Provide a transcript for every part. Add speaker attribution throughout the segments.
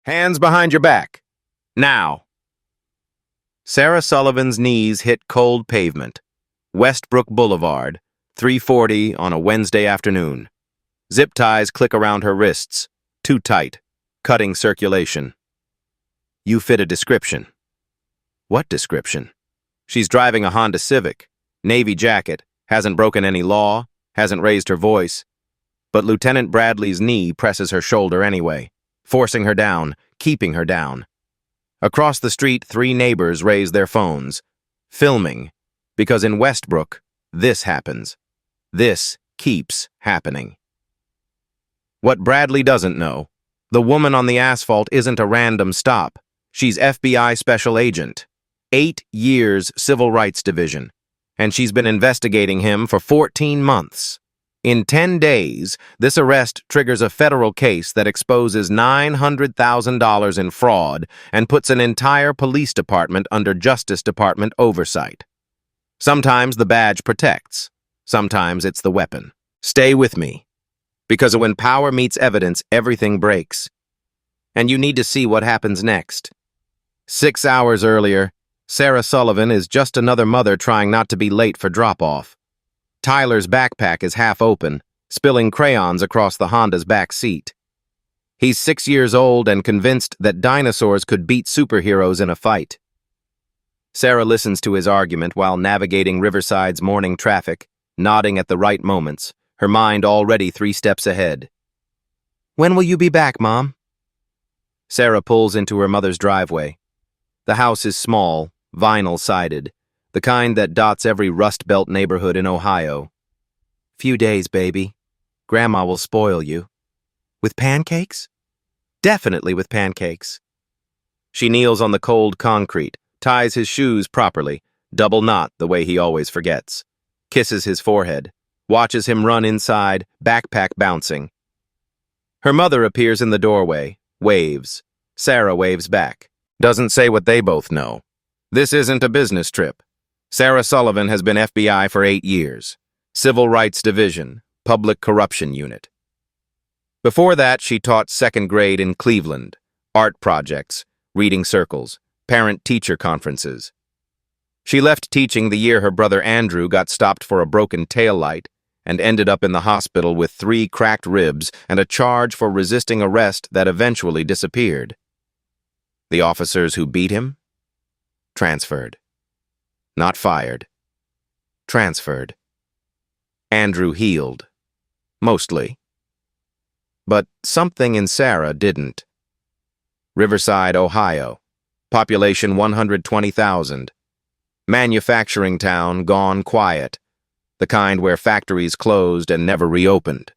Speaker 1: Hands behind your back. Now. Sarah Sullivan's knees hit cold pavement. Westbrook Boulevard, 3:40 on a Wednesday afternoon. Zip ties click around her wrists, too tight, cutting circulation. You fit a description. What description? She's driving a Honda Civic, navy jacket, hasn't broken any law, hasn't raised her voice. But Lieutenant Bradley's knee presses her shoulder anyway, forcing her down, keeping her down. Across the street, 3 neighbors raise their phones, filming, because in Westbrook, this happens. This keeps happening. What Bradley doesn't know, the woman on the asphalt isn't a random stop. She's FBI Special Agent, 8 years Civil Rights Division, and she's been investigating him for 14 months. In 10 days, this arrest triggers a federal case that exposes $900,000 in fraud and puts an entire police department under Justice Department oversight. Sometimes the badge protects. Sometimes it's the weapon. Stay with me, because when power meets evidence, everything breaks. And you need to see what happens next. 6 hours earlier, Sarah Sullivan is just another mother trying not to be late for drop-off. Tyler's backpack is half open, spilling crayons across the Honda's back seat. He's 6 years old and convinced that dinosaurs could beat superheroes in a fight. Sarah listens to his argument while navigating Riverside's morning traffic, nodding at the right moments, her mind already 3 steps ahead. "When will you be back, Mom?" Sarah pulls into her mother's driveway. The house is small, vinyl-sided, the kind that dots every Rust Belt neighborhood in Ohio. "Few days, baby. Grandma will spoil you." "With pancakes?" "Definitely with pancakes." She kneels on the cold concrete, ties his shoes properly, double knot the way he always forgets, kisses his forehead, watches him run inside, backpack bouncing. Her mother appears in the doorway, waves. Sarah waves back. Doesn't say what they both know. This isn't a business trip. Sarah Sullivan has been FBI for 8 years. Civil Rights Division, Public Corruption Unit. Before that, she taught 2nd grade in Cleveland, art projects, reading circles, parent-teacher conferences. She left teaching the year her brother Andrew got stopped for a broken taillight and ended up in the hospital with 3 cracked ribs and a charge for resisting arrest that eventually disappeared. The officers who beat him? Transferred. Not fired. Transferred. Andrew healed. Mostly. But something in Sarah didn't. Riverside, Ohio. Population 120,000. Manufacturing town gone quiet. The kind where factories closed and never reopened.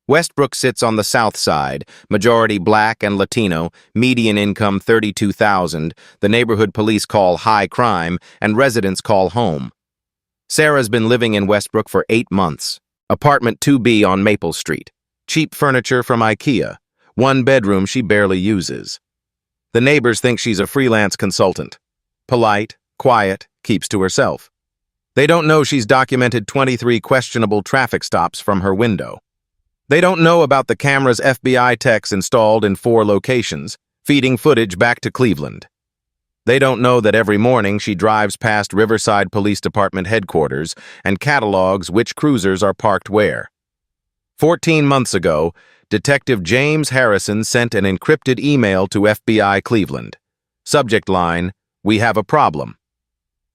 Speaker 1: Westbrook sits on the south side, majority black and Latino, median income $32,000, the neighborhood police call high crime, and residents call home. Sarah's been living in Westbrook for 8 months. Apartment 2B on Maple Street. Cheap furniture from IKEA. 1 bedroom she barely uses. The neighbors think she's a freelance consultant. Polite, quiet, keeps to herself. They don't know she's documented 23 questionable traffic stops from her window. They don't know about the camera's FBI techs installed in 4 locations, feeding footage back to Cleveland. They don't know that every morning she drives past Riverside Police Department headquarters and catalogs which cruisers are parked where. 14 months ago, Detective James Harrison sent an encrypted email to FBI Cleveland. Subject line, "We have a problem."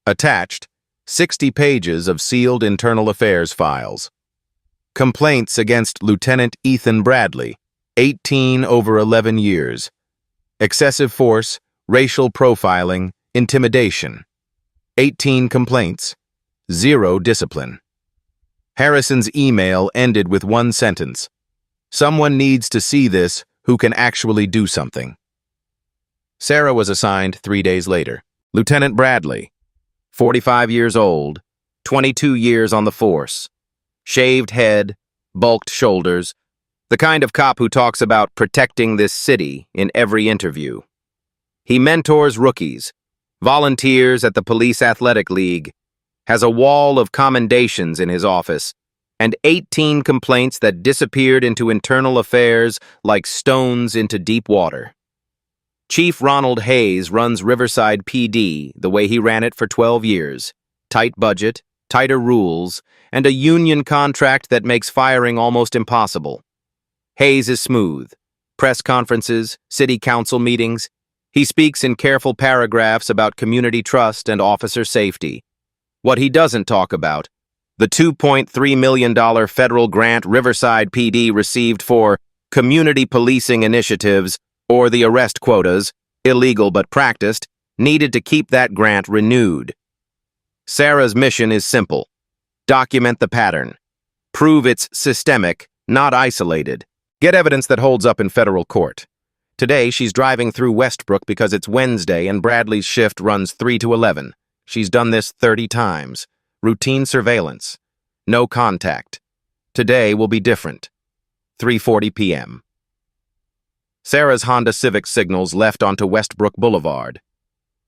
Speaker 1: Attached, 60 pages of sealed internal affairs files. Complaints against Lieutenant Ethan Bradley, 18 over 11 years. Excessive force, racial profiling, intimidation. 18 complaints. 0 discipline. Harrison's email ended with 1 sentence. "Someone needs to see this who can actually do something." Sarah was assigned 3 days later. Lieutenant Bradley, 45 years old, 22 years on the force. Shaved head, bulked shoulders, the kind of cop who talks about protecting this city in every interview. He mentors rookies, volunteers at the Police Athletic League, has a wall of commendations in his office, and 18 complaints that disappeared into internal affairs like stones into deep water. Chief Ronald Hayes runs Riverside PD the way he ran it for 12 years. Tight budget, tighter rules, and a union contract that makes firing almost impossible. Hayes is smooth. Press conferences, city council meetings. He speaks in careful paragraphs about community trust and officer safety. What he doesn't talk about, the $2.3 million federal grant Riverside PD received for community policing initiatives, or the arrest quotas, illegal but practiced, needed to keep that grant renewed. Sarah's mission is simple. Document the pattern. Prove it's systemic, not isolated. Get evidence that holds up in federal court. Today, she's driving through Westbrook because it's Wednesday and Bradley's shift runs 3 to 11. She's done this 30 times. Routine surveillance. No contact. Today will be different. 3:40 p.m. Sarah's Honda Civic signals left onto Westbrook Boulevard.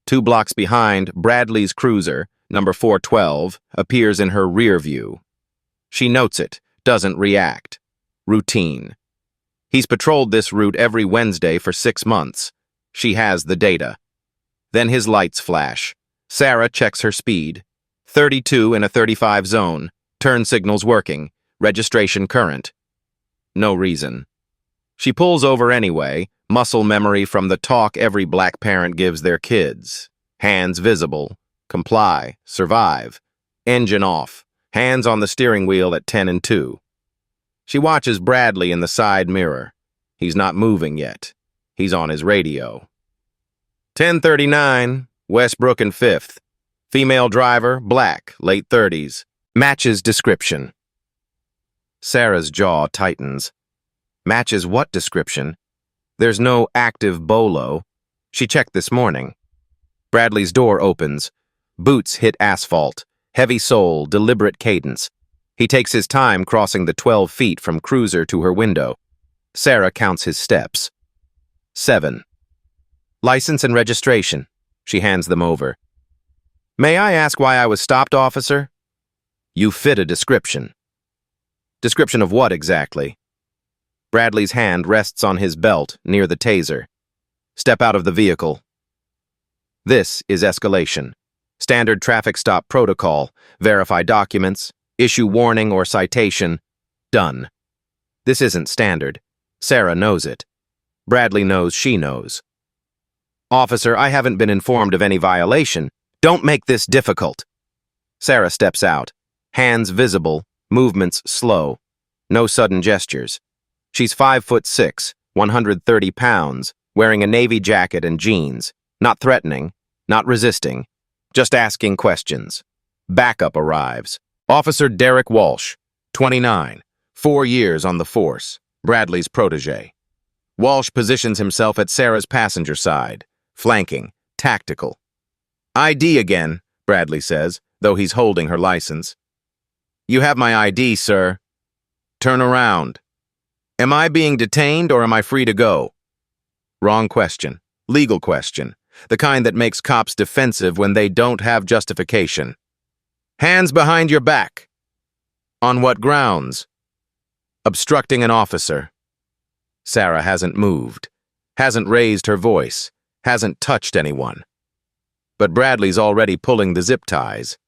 Speaker 1: 2 blocks behind, Bradley's cruiser, number 412, appears in her rear view. She notes it, doesn't react. Routine. He's patrolled this route every Wednesday for 6 months. She has the data. Then his lights flash. Sarah checks her speed. 32 in a 35 zone. Turn signals working. Registration current. No reason. She pulls over anyway, muscle memory from the talk every black parent gives their kids. Hands visible. Comply. Survive. Engine off. Hands on the steering wheel at 10 and 2. She watches Bradley in the side mirror. He's not moving yet. He's on his radio. 10:39, Westbrook and 5th. Female driver, black, late 30s. Matches description. Sarah's jaw tightens. Matches what description? There's no active bolo. She checked this morning. Bradley's door opens. Boots hit asphalt. Heavy sole, deliberate cadence. He takes his time crossing the 12 feet from cruiser to her window. Sarah counts his steps. 7. License and registration. She hands them over. May I ask why I was stopped, officer? You fit a description. Description of what exactly? Bradley's hand rests on his belt near the taser. Step out of the vehicle. This is escalation. Standard traffic stop protocol. Verify documents. Issue warning or citation. Done. This isn't standard. Sarah knows it. Bradley knows she knows. Officer, I haven't been informed of any violation. Don't make this difficult. Sarah steps out. Hands visible, movements slow. No sudden gestures. She's 5'6", 130 pounds, wearing a navy jacket and jeans. Not threatening, not resisting, just asking questions. Backup arrives. Officer Derek Walsh, 29, 4 years on the force, Bradley's protege. Walsh positions himself at Sarah's passenger side, flanking, tactical. ID again, Bradley says, though he's holding her license. You have my ID, sir. Turn around. Am I being detained or am I free to go? Wrong question. Legal question. The kind that makes cops defensive when they don't have justification. Hands behind your back. On what grounds? Obstructing an officer. Sarah hasn't moved, hasn't raised her voice, hasn't touched anyone. But Bradley's already pulling the zip ties.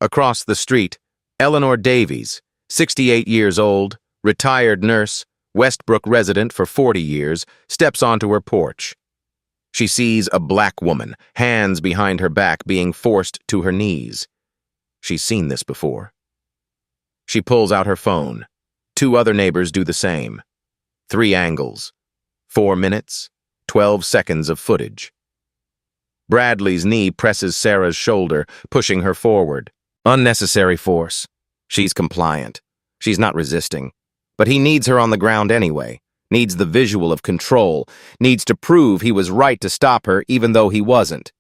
Speaker 1: Across the street, Eleanor Davies, 68 years old, retired nurse, Westbrook resident for 40 years, steps onto her porch. She sees a black woman, hands behind her back, being forced to her knees. She's seen this before. She pulls out her phone. 2 other neighbors do the same. 3 angles. 4 minutes, 12 seconds of footage. Bradley's knee presses Sarah's shoulder, pushing her forward. Unnecessary force. She's compliant. She's not resisting. But he needs her on the ground anyway. Needs the visual of control. Needs to prove he was right to stop her even though he wasn't.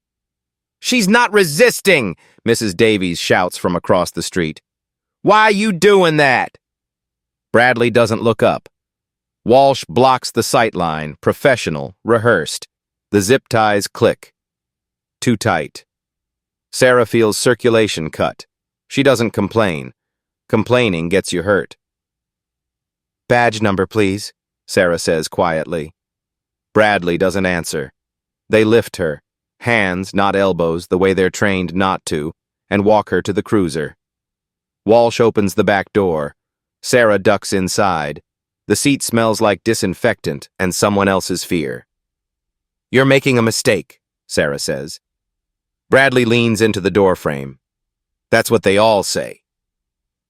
Speaker 1: She's not resisting, Mrs. Davies shouts from across the street. Why you doing that? Bradley doesn't look up. Walsh blocks the sight line, professional, rehearsed. The zip ties click. Too tight. Sarah feels circulation cut. She doesn't complain. Complaining gets you hurt. Badge number, please, Sarah says quietly. Bradley doesn't answer. They lift her, hands, not elbows, the way they're trained not to, and walk her to the cruiser. Walsh opens the back door. Sarah ducks inside. The seat smells like disinfectant and someone else's fear. "You're making a mistake," Sarah says. Bradley leans into the doorframe. That's what they all say.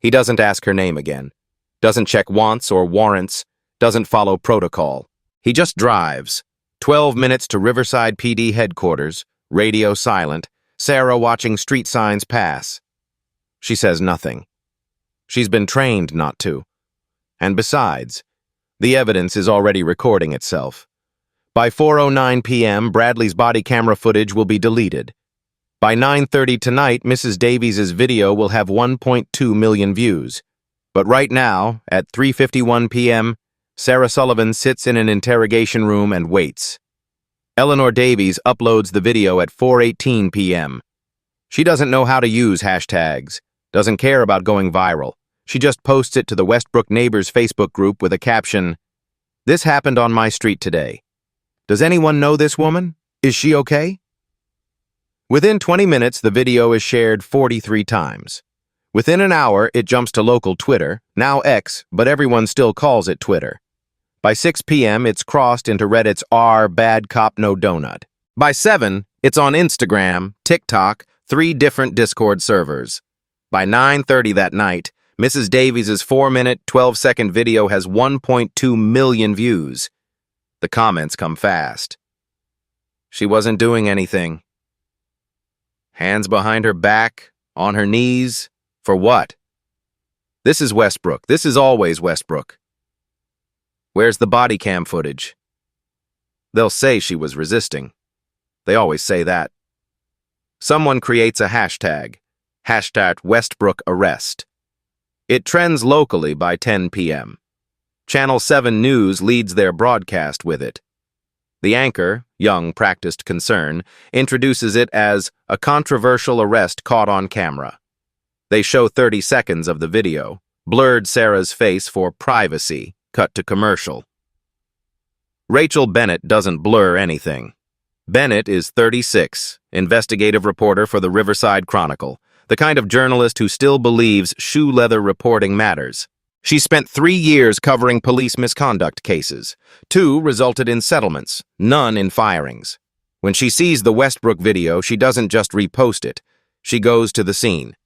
Speaker 1: He doesn't ask her name again, doesn't check wants or warrants, doesn't follow protocol. He just drives. 12 minutes to Riverside PD headquarters, radio silent, Sarah watching street signs pass. She says nothing. She's been trained not to. And besides, the evidence is already recording itself. By 4:09 p.m., Bradley's body camera footage will be deleted. By 9:30 tonight, Mrs. Davies' video will have 1.2 million views. But right now, at 3:51 p.m., Sarah Sullivan sits in an interrogation room and waits. Eleanor Davies uploads the video at 4:18 p.m. She doesn't know how to use hashtags, doesn't care about going viral. She just posts it to the Westbrook Neighbors Facebook group with a caption, "This happened on my street today. Does anyone know this woman? Is she okay?" Within 20 minutes, the video is shared 43 times. Within an hour, it jumps to local Twitter, now X, but everyone still calls it Twitter. By 6 p.m., it's crossed into Reddit's r bad cop no donut. By 7, it's on Instagram, TikTok, 3 different Discord servers. By 9:30 that night, Mrs. Davies' 4-minute, 12-second video has 1.2 million views. The comments come fast. She wasn't doing anything. Hands behind her back, on her knees, for what? This is Westbrook. This is always Westbrook. Where's the body cam footage? They'll say she was resisting. They always say that. Someone creates a hashtag, #WestbrookArrest. It trends locally by 10 p.m. Channel 7 News leads their broadcast with it. The anchor, young practiced concern, introduces it as a controversial arrest caught on camera. They show 30 seconds of the video, blurred Sarah's face for privacy, cut to commercial. Rachel Bennett doesn't blur anything. Bennett is 36, investigative reporter for the Riverside Chronicle, the kind of journalist who still believes shoe leather reporting matters. She spent 3 years covering police misconduct cases. 2 resulted in settlements, none in firings. When she sees the Westbrook video, she doesn't just repost it. She goes to the scene.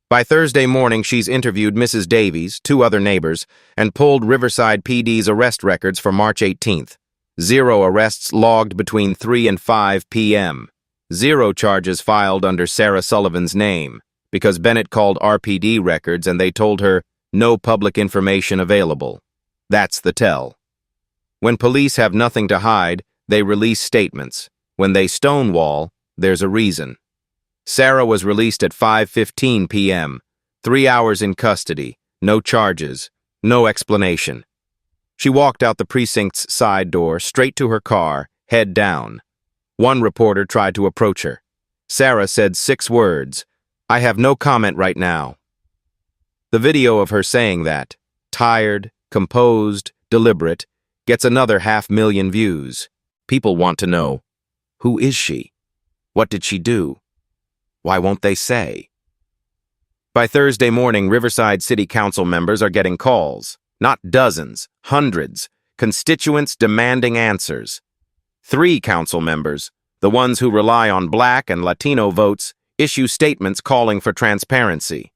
Speaker 1: By Thursday morning, she's interviewed Mrs. Davies, 2 other neighbors, and pulled Riverside PD's arrest records for March 18th. 0 arrests logged between 3 and 5 p.m. 0 charges filed under Sarah Sullivan's name, because Bennett called RPD records and they told her, "No public information available." That's the tell. When police have nothing to hide, they release statements. When they stonewall, there's a reason. Sarah was released at 5:15 p.m., 3 hours in custody, no charges, no explanation. She walked out the precinct's side door, straight to her car, head down. One reporter tried to approach her. Sarah said 6 words, "I have no comment right now." The video of her saying that, tired, composed, deliberate, gets another 500,000 views. People want to know, who is she? What did she do? Why won't they say? By Thursday morning, Riverside City Council members are getting calls. Not dozens, hundreds, constituents demanding answers. 3 council members, the ones who rely on Black and Latino votes, issue statements calling for transparency.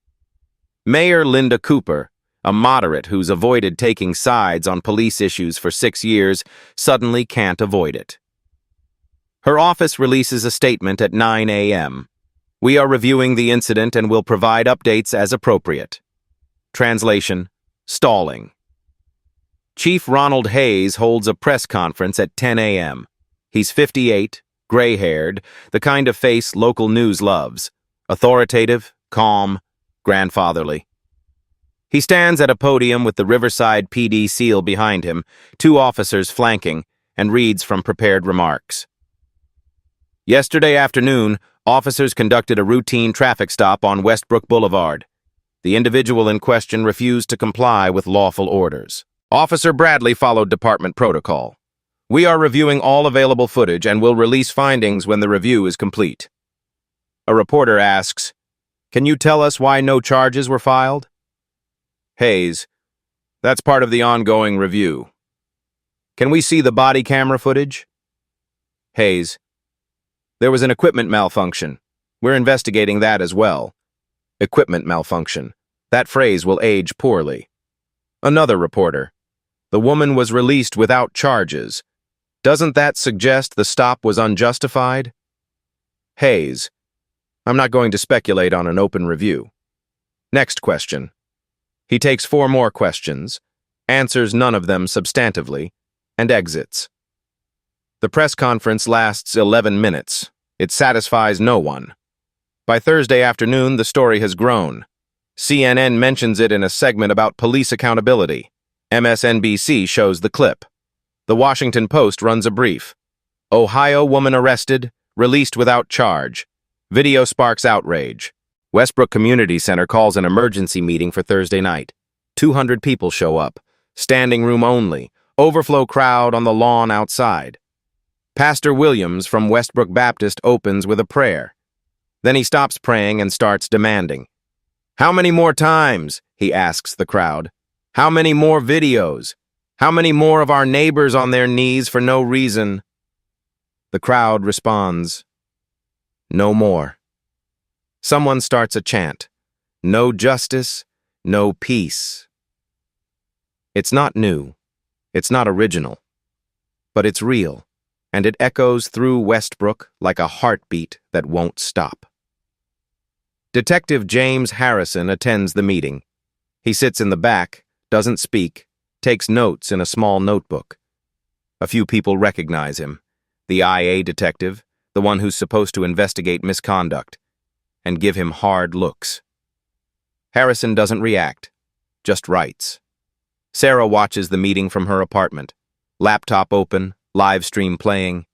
Speaker 1: Mayor Linda Cooper, a moderate who's avoided taking sides on police issues for 6 years, suddenly can't avoid it. Her office releases a statement at 9 a.m. "We are reviewing the incident and will provide updates as appropriate." Translation: stalling. Chief Ronald Hayes holds a press conference at 10 a.m. He's 58, gray-haired, the kind of face local news loves. Authoritative, calm, grandfatherly. He stands at a podium with the Riverside PD seal behind him, 2 officers flanking, and reads from prepared remarks. Yesterday afternoon, officers conducted a routine traffic stop on Westbrook Boulevard. The individual in question refused to comply with lawful orders. Officer Bradley followed department protocol. We are reviewing all available footage and will release findings when the review is complete. A reporter asks, "Can you tell us why no charges were filed?" Hayes, "That's part of the ongoing review." "Can we see the body camera footage?" Hayes, "There was an equipment malfunction. We're investigating that as well." Equipment malfunction. That phrase will age poorly. Another reporter, "The woman was released without charges. Doesn't that suggest the stop was unjustified?" Hayes, "I'm not going to speculate on an open review." Next question. He takes 4 more questions, answers none of them substantively, and exits. The press conference lasts 11 minutes. It satisfies no one. By Thursday afternoon, the story has grown. CNN mentions it in a segment about police accountability. MSNBC shows the clip. The Washington Post runs a brief. Ohio woman arrested, released without charge. Video sparks outrage. Westbrook Community Center calls an emergency meeting for Thursday night. 200 people show up. Standing room only. Overflow crowd on the lawn outside. Pastor Williams from Westbrook Baptist opens with a prayer. Then he stops praying and starts demanding. "How many more times?" he asks the crowd. "How many more videos? How many more of our neighbors on their knees for no reason?" The crowd responds, "No more." Someone starts a chant. "No justice, no peace." It's not new. It's not original. But it's real, and it echoes through Westbrook like a heartbeat that won't stop. Detective James Harrison attends the meeting. He sits in the back, doesn't speak, takes notes in a small notebook. A few people recognize him. The IA detective, the one who's supposed to investigate misconduct, and give him hard looks. Harrison doesn't react, just writes. Sarah watches the meeting from her apartment. Laptop open, live stream playing.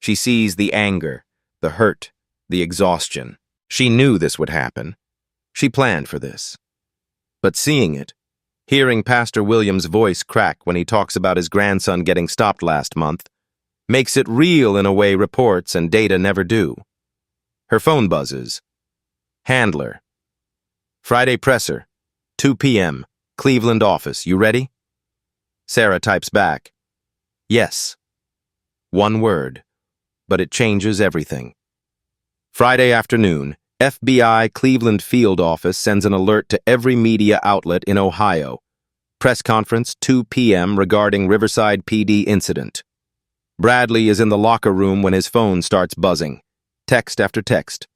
Speaker 1: She sees the anger, the hurt, the exhaustion. She knew this would happen. She planned for this. But seeing it, hearing Pastor Williams' voice crack when he talks about his grandson getting stopped last month, makes it real in a way reports and data never do. Her phone buzzes. Handler. "Friday presser, 2 p.m., Cleveland office. You ready?" Sarah types back, "Yes." One word, but it changes everything. Friday afternoon, FBI Cleveland field office sends an alert to every media outlet in Ohio. Press conference 2 p.m. regarding Riverside PD incident. Bradley is in the locker room when his phone starts buzzing. Text after text.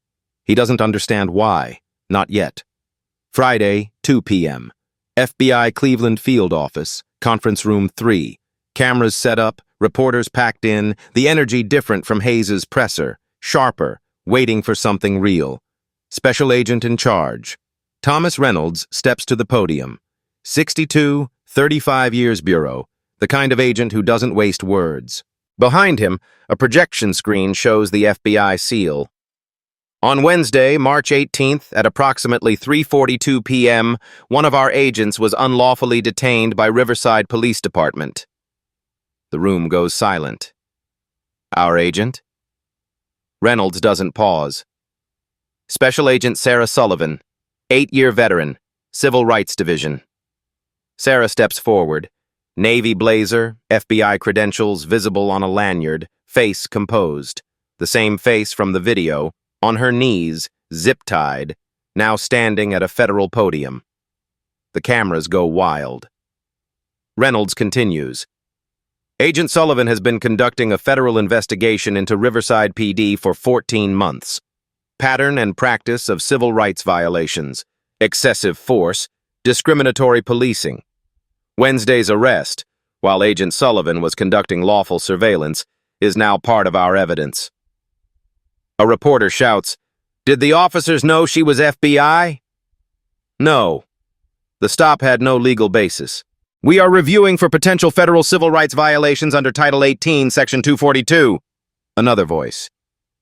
Speaker 1: He doesn't understand why. Not yet. Friday, 2 p.m. FBI Cleveland field office, conference room 3. Cameras set up, reporters packed in, the energy different from Hayes's presser, sharper, waiting for something real. Special agent in charge. Thomas Reynolds steps to the podium. 62, 35 years bureau, the kind of agent who doesn't waste words. Behind him, a projection screen shows the FBI seal. On Wednesday, March 18th, at approximately 3:42 p.m., one of our agents was unlawfully detained by Riverside Police Department. The room goes silent. Our agent? Reynolds doesn't pause. Special Agent Sarah Sullivan, 8-year veteran, Civil Rights Division. Sarah steps forward. Navy blazer, FBI credentials visible on a lanyard, face composed. The same face from the video, on her knees, zip-tied, now standing at a federal podium. The cameras go wild. Reynolds continues. Agent Sullivan has been conducting a federal investigation into Riverside PD for 14 months. Pattern and practice of civil rights violations, excessive force, discriminatory policing. Wednesday's arrest, while Agent Sullivan was conducting lawful surveillance, is now part of our evidence. A reporter shouts, "Did the officers know she was FBI?" No. The stop had no legal basis. We are reviewing for potential federal civil rights violations under Title 18, Section 242. Another voice.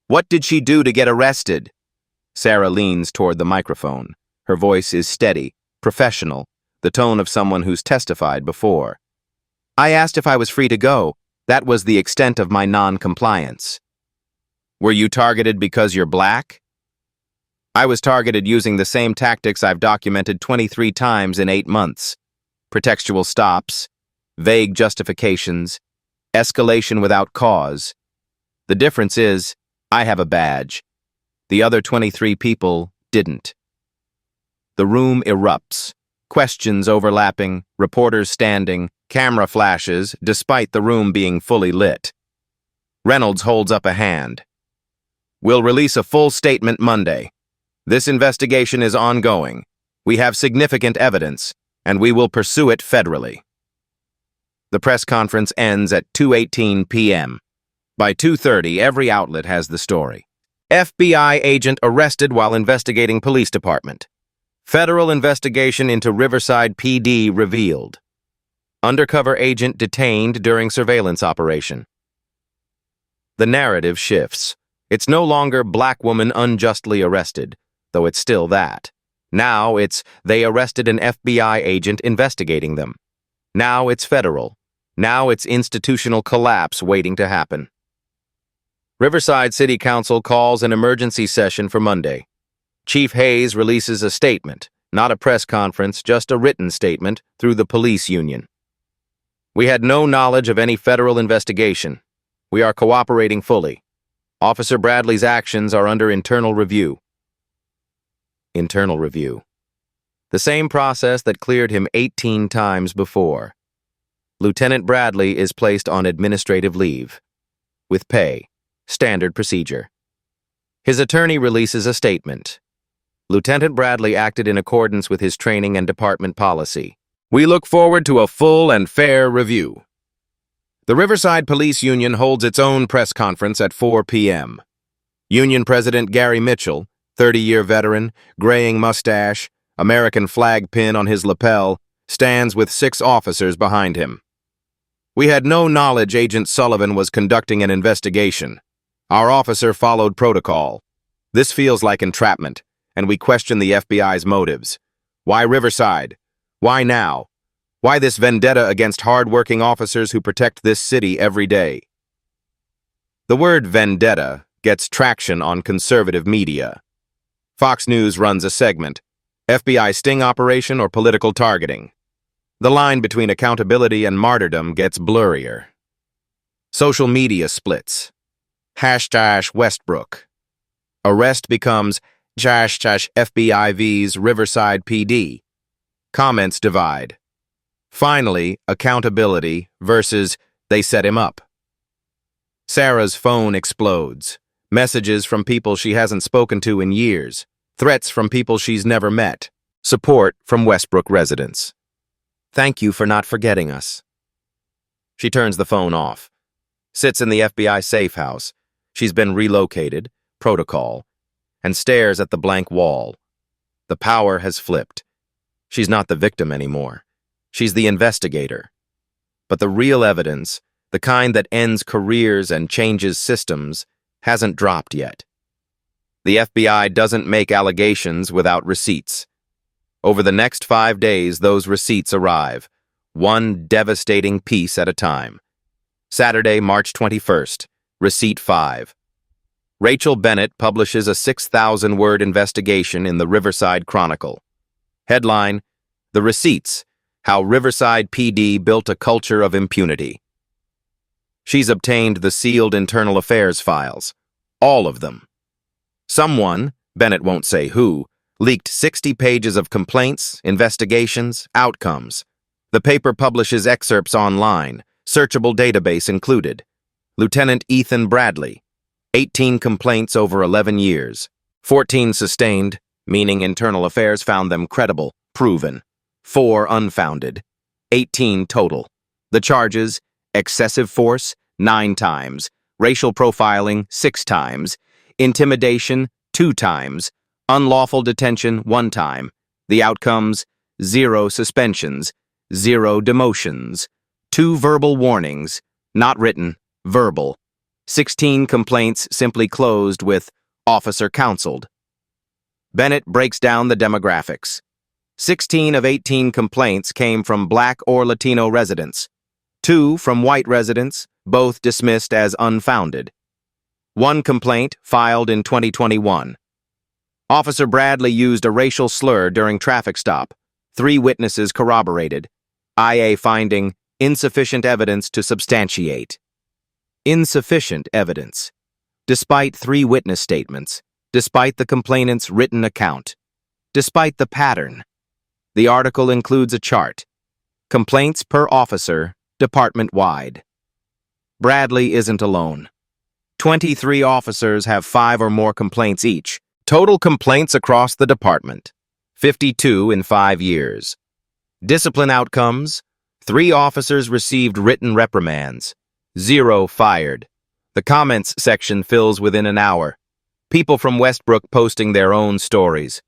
Speaker 1: What did she do to get arrested? Sarah leans toward the microphone. Her voice is steady, professional, the tone of someone who's testified before. I asked if I was free to go. That was the extent of my non-compliance. Were you targeted because you're black? I was targeted using the same tactics I've documented 23 times in 8 months. Pretextual stops, vague justifications, escalation without cause. The difference is, I have a badge. The other 23 people didn't. The room erupts. Questions overlapping, reporters standing, camera flashes, despite the room being fully lit. Reynolds holds up a hand. We'll release a full statement Monday. This investigation is ongoing. We have significant evidence, and we will pursue it federally. The press conference ends at 2:18 p.m. By 2:30, every outlet has the story. FBI agent arrested while investigating police department. Federal investigation into Riverside PD revealed. Undercover agent detained during surveillance operation. The narrative shifts. It's no longer black woman unjustly arrested, though it's still that. Now it's they arrested an FBI agent investigating them. Now it's federal. Now it's institutional collapse waiting to happen. Riverside City Council calls an emergency session for Monday. Chief Hayes releases a statement, not a press conference, just a written statement through the police union. We had no knowledge of any federal investigation. We are cooperating fully. Officer Bradley's actions are under internal review. Internal review. The same process that cleared him 18 times before. Lieutenant Bradley is placed on administrative leave. With pay. Standard procedure. His attorney releases a statement. Lieutenant Bradley acted in accordance with his training and department policy. We look forward to a full and fair review. The Riverside Police Union holds its own press conference at 4 p.m. Union President Gary Mitchell, 30-year veteran, graying mustache, American flag pin on his lapel, stands with 6 officers behind him. We had no knowledge Agent Sullivan was conducting an investigation. Our officer followed protocol. This feels like entrapment, and we question the FBI's motives. Why Riverside? Why now? Why this vendetta against hard-working officers who protect this city every day? The word vendetta gets traction on conservative media. Fox News runs a segment, FBI sting operation or political targeting. The line between accountability and martyrdom gets blurrier. Social media splits. # Westbrook. Arrest becomes # FBI vs Riverside PD. Comments divide. Finally, accountability versus they set him up. Sarah's phone explodes. Messages from people she hasn't spoken to in years. Threats from people she's never met. Support from Westbrook residents. Thank you for not forgetting us. She turns the phone off. Sits in the FBI safe house. She's been relocated, protocol, and stares at the blank wall. The power has flipped. She's not the victim anymore. She's the investigator. But the real evidence, the kind that ends careers and changes systems, hasn't dropped yet. The FBI doesn't make allegations without receipts. Over the next 5 days, those receipts arrive, one devastating piece at a time. Saturday, March 21st, Receipt 5. Rachel Bennett publishes a 6,000-word investigation in the Riverside Chronicle. Headline, The Receipts, How Riverside PD Built a Culture of Impunity. She's obtained the sealed internal affairs files. All of them. Someone, Bennett won't say who, leaked 60 pages of complaints, investigations, outcomes. The paper publishes excerpts online, searchable database included. Lieutenant Ethan Bradley, 18 complaints over 11 years. 14 sustained, meaning internal affairs found them credible, proven. 4 unfounded. 18 total. The charges, excessive force, 9 times. Racial profiling, 6 times. Intimidation, 2 times. Unlawful detention, 1 time. The outcomes, 0 suspensions, 0 demotions. 2 verbal warnings, not written, verbal. 16 complaints simply closed with officer counseled. Bennett breaks down the demographics. 16 of 18 complaints came from Black or Latino residents. 2 from white residents, both dismissed as unfounded. One complaint filed in 2021. Officer Bradley used a racial slur during traffic stop. 3 witnesses corroborated. IA finding insufficient evidence to substantiate. Insufficient evidence. Despite 3 witness statements, despite the complainant's written account, despite the pattern. The article includes a chart. Complaints per officer, department-wide. Bradley isn't alone. 23 officers have 5 or more complaints each. Total complaints across the department, 52 in 5 years. Discipline outcomes, 3 officers received written reprimands, 0 fired. The comments section fills within an hour. People from Westbrook posting their own stories.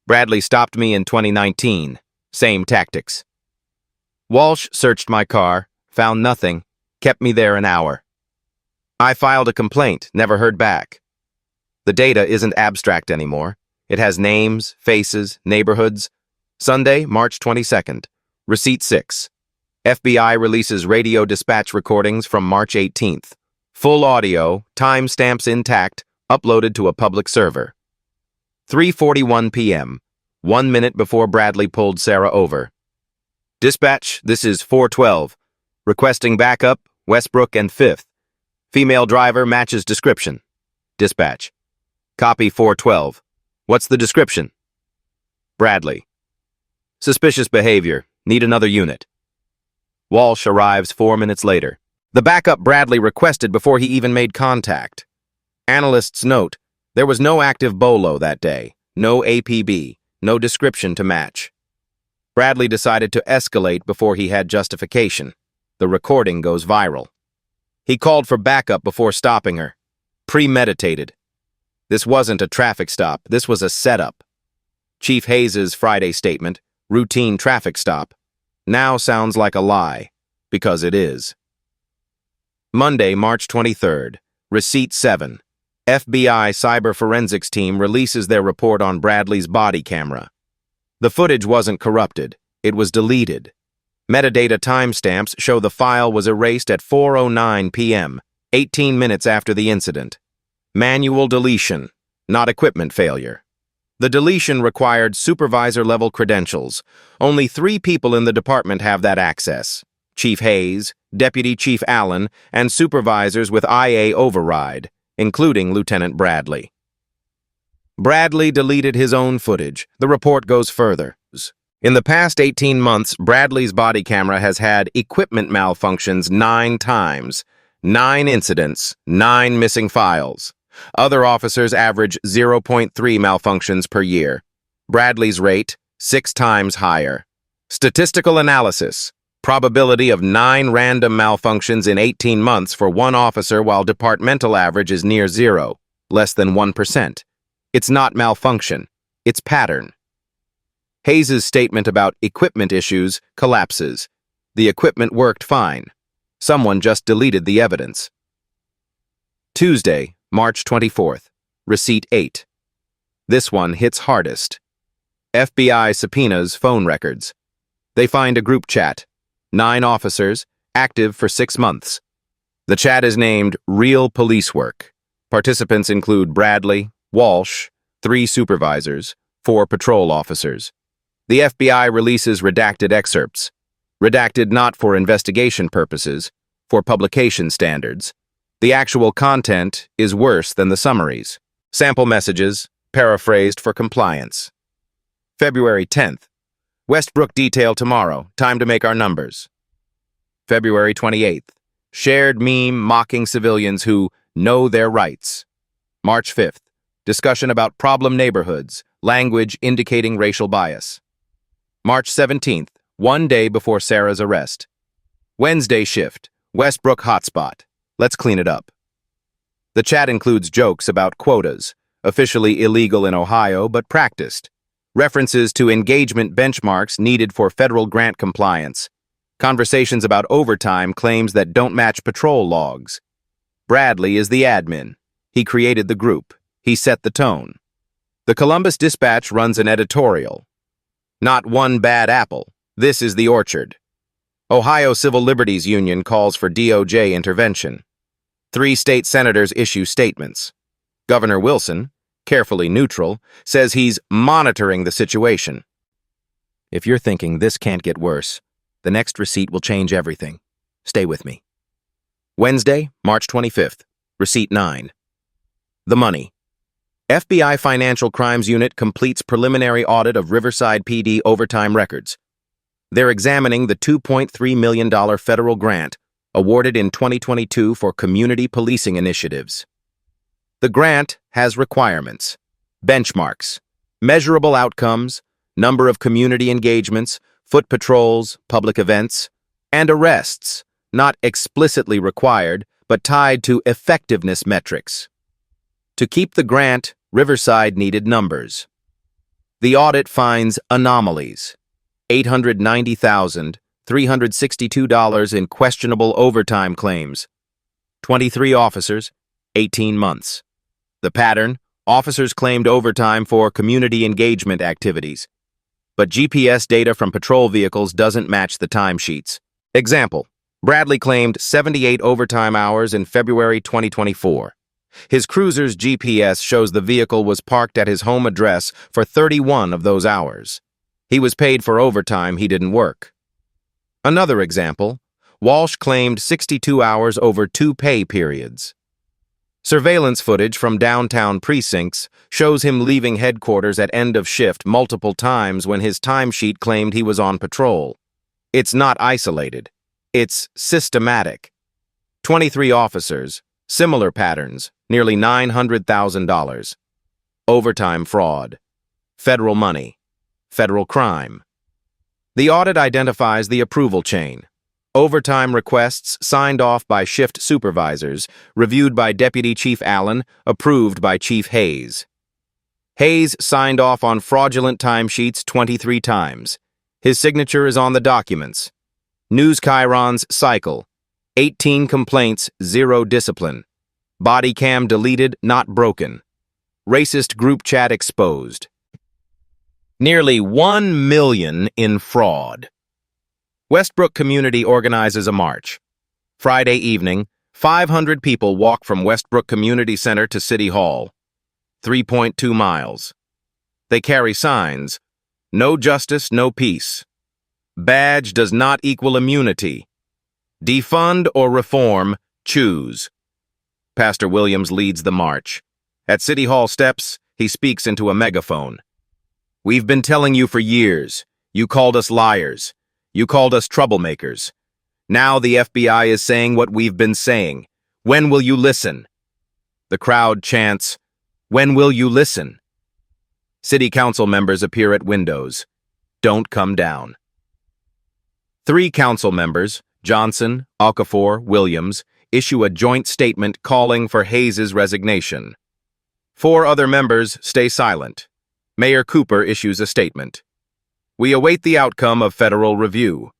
Speaker 1: Bradley stopped me in 2019. Same tactics. Walsh searched my car, found nothing, kept me there an hour. I filed a complaint, never heard back. The data isn't abstract anymore. It has names, faces, neighborhoods. Sunday, March 22nd. Receipt 6. FBI releases radio dispatch recordings from March 18th. Full audio, timestamps intact, uploaded to a public server. 3:41 p.m., 1 minute before Bradley pulled Sarah over. Dispatch, this is 412. Requesting backup, Westbrook and 5th. Female driver matches description. Dispatch. Copy 412. What's the description? Bradley. Suspicious behavior. Need another unit. Walsh arrives 4 minutes later. The backup Bradley requested before he even made contact. Analysts note, there was no active BOLO that day, no APB, no description to match. Bradley decided to escalate before he had justification. The recording goes viral. He called for backup before stopping her. Premeditated. This wasn't a traffic stop, this was a setup. Chief Hayes's Friday statement, routine traffic stop, now sounds like a lie, because it is. Monday, March 23rd. Receipt 7. FBI cyber forensics team releases their report on Bradley's body camera. The footage wasn't corrupted, it was deleted. Metadata timestamps show the file was erased at 4:09 p.m., 18 minutes after the incident. Manual deletion, not equipment failure. The deletion required supervisor-level credentials. Only 3 people in the department have that access. Chief Hayes, Deputy Chief Allen, and supervisors with IA override, including Lieutenant Bradley. Bradley deleted his own footage. The report goes further. In the past 18 months, Bradley's body camera has had equipment malfunctions 9 times, 9 incidents, 9 missing files. Other officers average 0.3 malfunctions per year. Bradley's rate, 6 times higher. Statistical analysis. Probability of 9 random malfunctions in 18 months for 1 officer while departmental average is near 0, less than 1%. It's not malfunction, it's pattern. Hayes's statement about equipment issues collapses. The equipment worked fine. Someone just deleted the evidence. Tuesday, March 24th. Receipt 8. This one hits hardest. FBI subpoenas phone records. They find a group chat. 9 officers, active for 6 months. The chat is named Real Police Work. Participants include Bradley, Walsh, 3 supervisors, 4 patrol officers. The FBI releases redacted excerpts. Redacted not for investigation purposes, for publication standards. The actual content is worse than the summaries. Sample messages, paraphrased for compliance. February 10th. Westbrook detail tomorrow. Time to make our numbers. February 28th. Shared meme mocking civilians who know their rights. March 5th. Discussion about problem neighborhoods. Language indicating racial bias. March 17th. 1 day before Sarah's arrest. Wednesday shift. Westbrook hotspot. Let's clean it up. The chat includes jokes about quotas, officially illegal in Ohio but practiced. References to engagement benchmarks needed for federal grant compliance. Conversations about overtime claims that don't match patrol logs. Bradley is the admin. He created the group. He set the tone. The Columbus Dispatch runs an editorial. Not one bad apple. This is the orchard. Ohio Civil Liberties Union calls for DOJ intervention. 3 state senators issue statements. Governor Wilson, carefully neutral, says he's monitoring the situation. If you're thinking this can't get worse, the next receipt will change everything. Stay with me. Wednesday, March 25th, Receipt 9. The money. FBI Financial Crimes Unit completes preliminary audit of Riverside PD overtime records. They're examining the $2.3 million federal grant awarded in 2022 for community policing initiatives. The grant has requirements, benchmarks, measurable outcomes, number of community engagements, foot patrols, public events, and arrests, not explicitly required, but tied to effectiveness metrics. To keep the grant, Riverside needed numbers. The audit finds anomalies: $890,362 in questionable overtime claims, 23 officers, 18 months. The pattern: officers claimed overtime for community engagement activities, but GPS data from patrol vehicles doesn't match the timesheets. Example: Bradley claimed 78 overtime hours in February 2024. His cruiser's GPS shows the vehicle was parked at his home address for 31 of those hours. He was paid for overtime he didn't work. Another example: Walsh claimed 62 hours over 2 pay periods. Surveillance footage from downtown precincts shows him leaving headquarters at end of shift multiple times when his timesheet claimed he was on patrol. It's not isolated. It's systematic. 23 officers, similar patterns, nearly $900,000. Overtime fraud. Federal money. Federal crime. The audit identifies the approval chain. Overtime requests signed off by shift supervisors, reviewed by Deputy Chief Allen, approved by Chief Hayes. Hayes signed off on fraudulent timesheets 23 times. His signature is on the documents. News chyrons cycle. 18 complaints, 0 discipline. Body cam deleted, not broken. Racist group chat exposed. Nearly $1 million in fraud. Westbrook Community organizes a march. Friday evening, 500 people walk from Westbrook Community Center to City Hall. 3.2 miles. They carry signs: "No justice, no peace." "Badge does not equal immunity." "Defund or reform, choose." Pastor Williams leads the march. At City Hall steps, he speaks into a megaphone. "We've been telling you for years. You called us liars. You called us troublemakers. Now the FBI is saying what we've been saying. When will you listen?" The crowd chants, "When will you listen?" City council members appear at windows. "Don't come down." 3 council members, Johnson, Okafor, Williams, issue a joint statement calling for Hayes' resignation. 4 other members stay silent. Mayor Cooper issues a statement. "We await the outcome of federal review."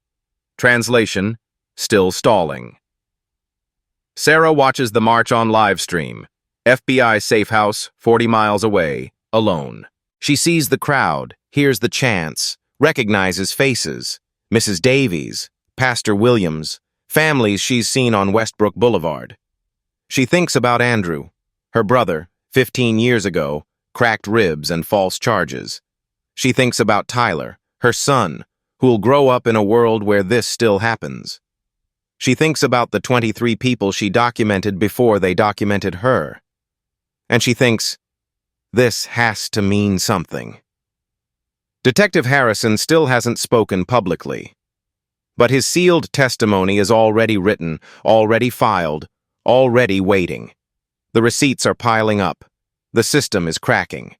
Speaker 1: Translation: still stalling. Sarah watches the march on live stream. FBI safe house, 40 miles away, alone. She sees the crowd, hears the chants, recognizes faces: Mrs. Davies, Pastor Williams, families she's seen on Westbrook Boulevard. She thinks about Andrew, her brother, 15 years ago, cracked ribs and false charges. She thinks about Tyler, her son, who'll grow up in a world where this still happens. She thinks about the 23 people she documented before they documented her. And she thinks, this has to mean something. Detective Harrison still hasn't spoken publicly, but his sealed testimony is already written, already filed, already waiting. The receipts are piling up. The system is cracking.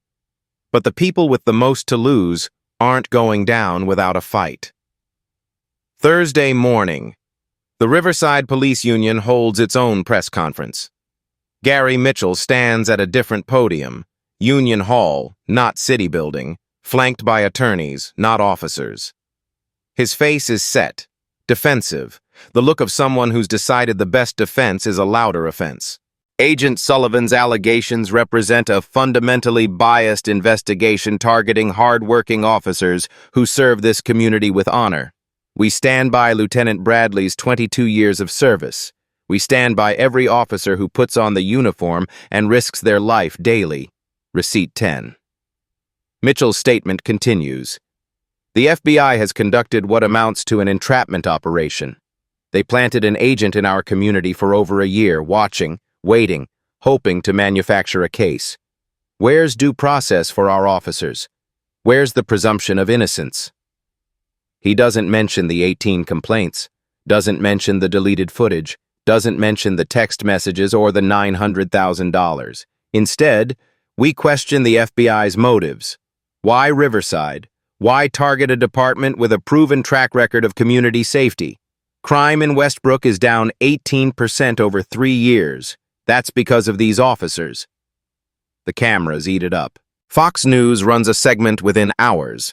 Speaker 1: But the people with the most to lose aren't going down without a fight. Thursday morning, the Riverside Police Union holds its own press conference. Gary Mitchell stands at a different podium, Union Hall, not City Building, flanked by attorneys, not officers. His face is set, defensive, the look of someone who's decided the best defense is a louder offense. Agent Sullivan's allegations represent a fundamentally biased investigation targeting hard-working officers who serve this community with honor. We stand by Lieutenant Bradley's 22 years of service. We stand by every officer who puts on the uniform and risks their life daily. Receipt 10. Mitchell's statement continues. The FBI has conducted what amounts to an entrapment operation. They planted an agent in our community for over a year, watching, waiting, hoping to manufacture a case. Where's due process for our officers? Where's the presumption of innocence? He doesn't mention the 18 complaints, doesn't mention the deleted footage, doesn't mention the text messages or the $900,000. Instead, we question the FBI's motives. Why Riverside? Why target a department with a proven track record of community safety? Crime in Westbrook is down 18% over 3 years. That's because of these officers. The cameras eat it up. Fox News runs a segment within hours.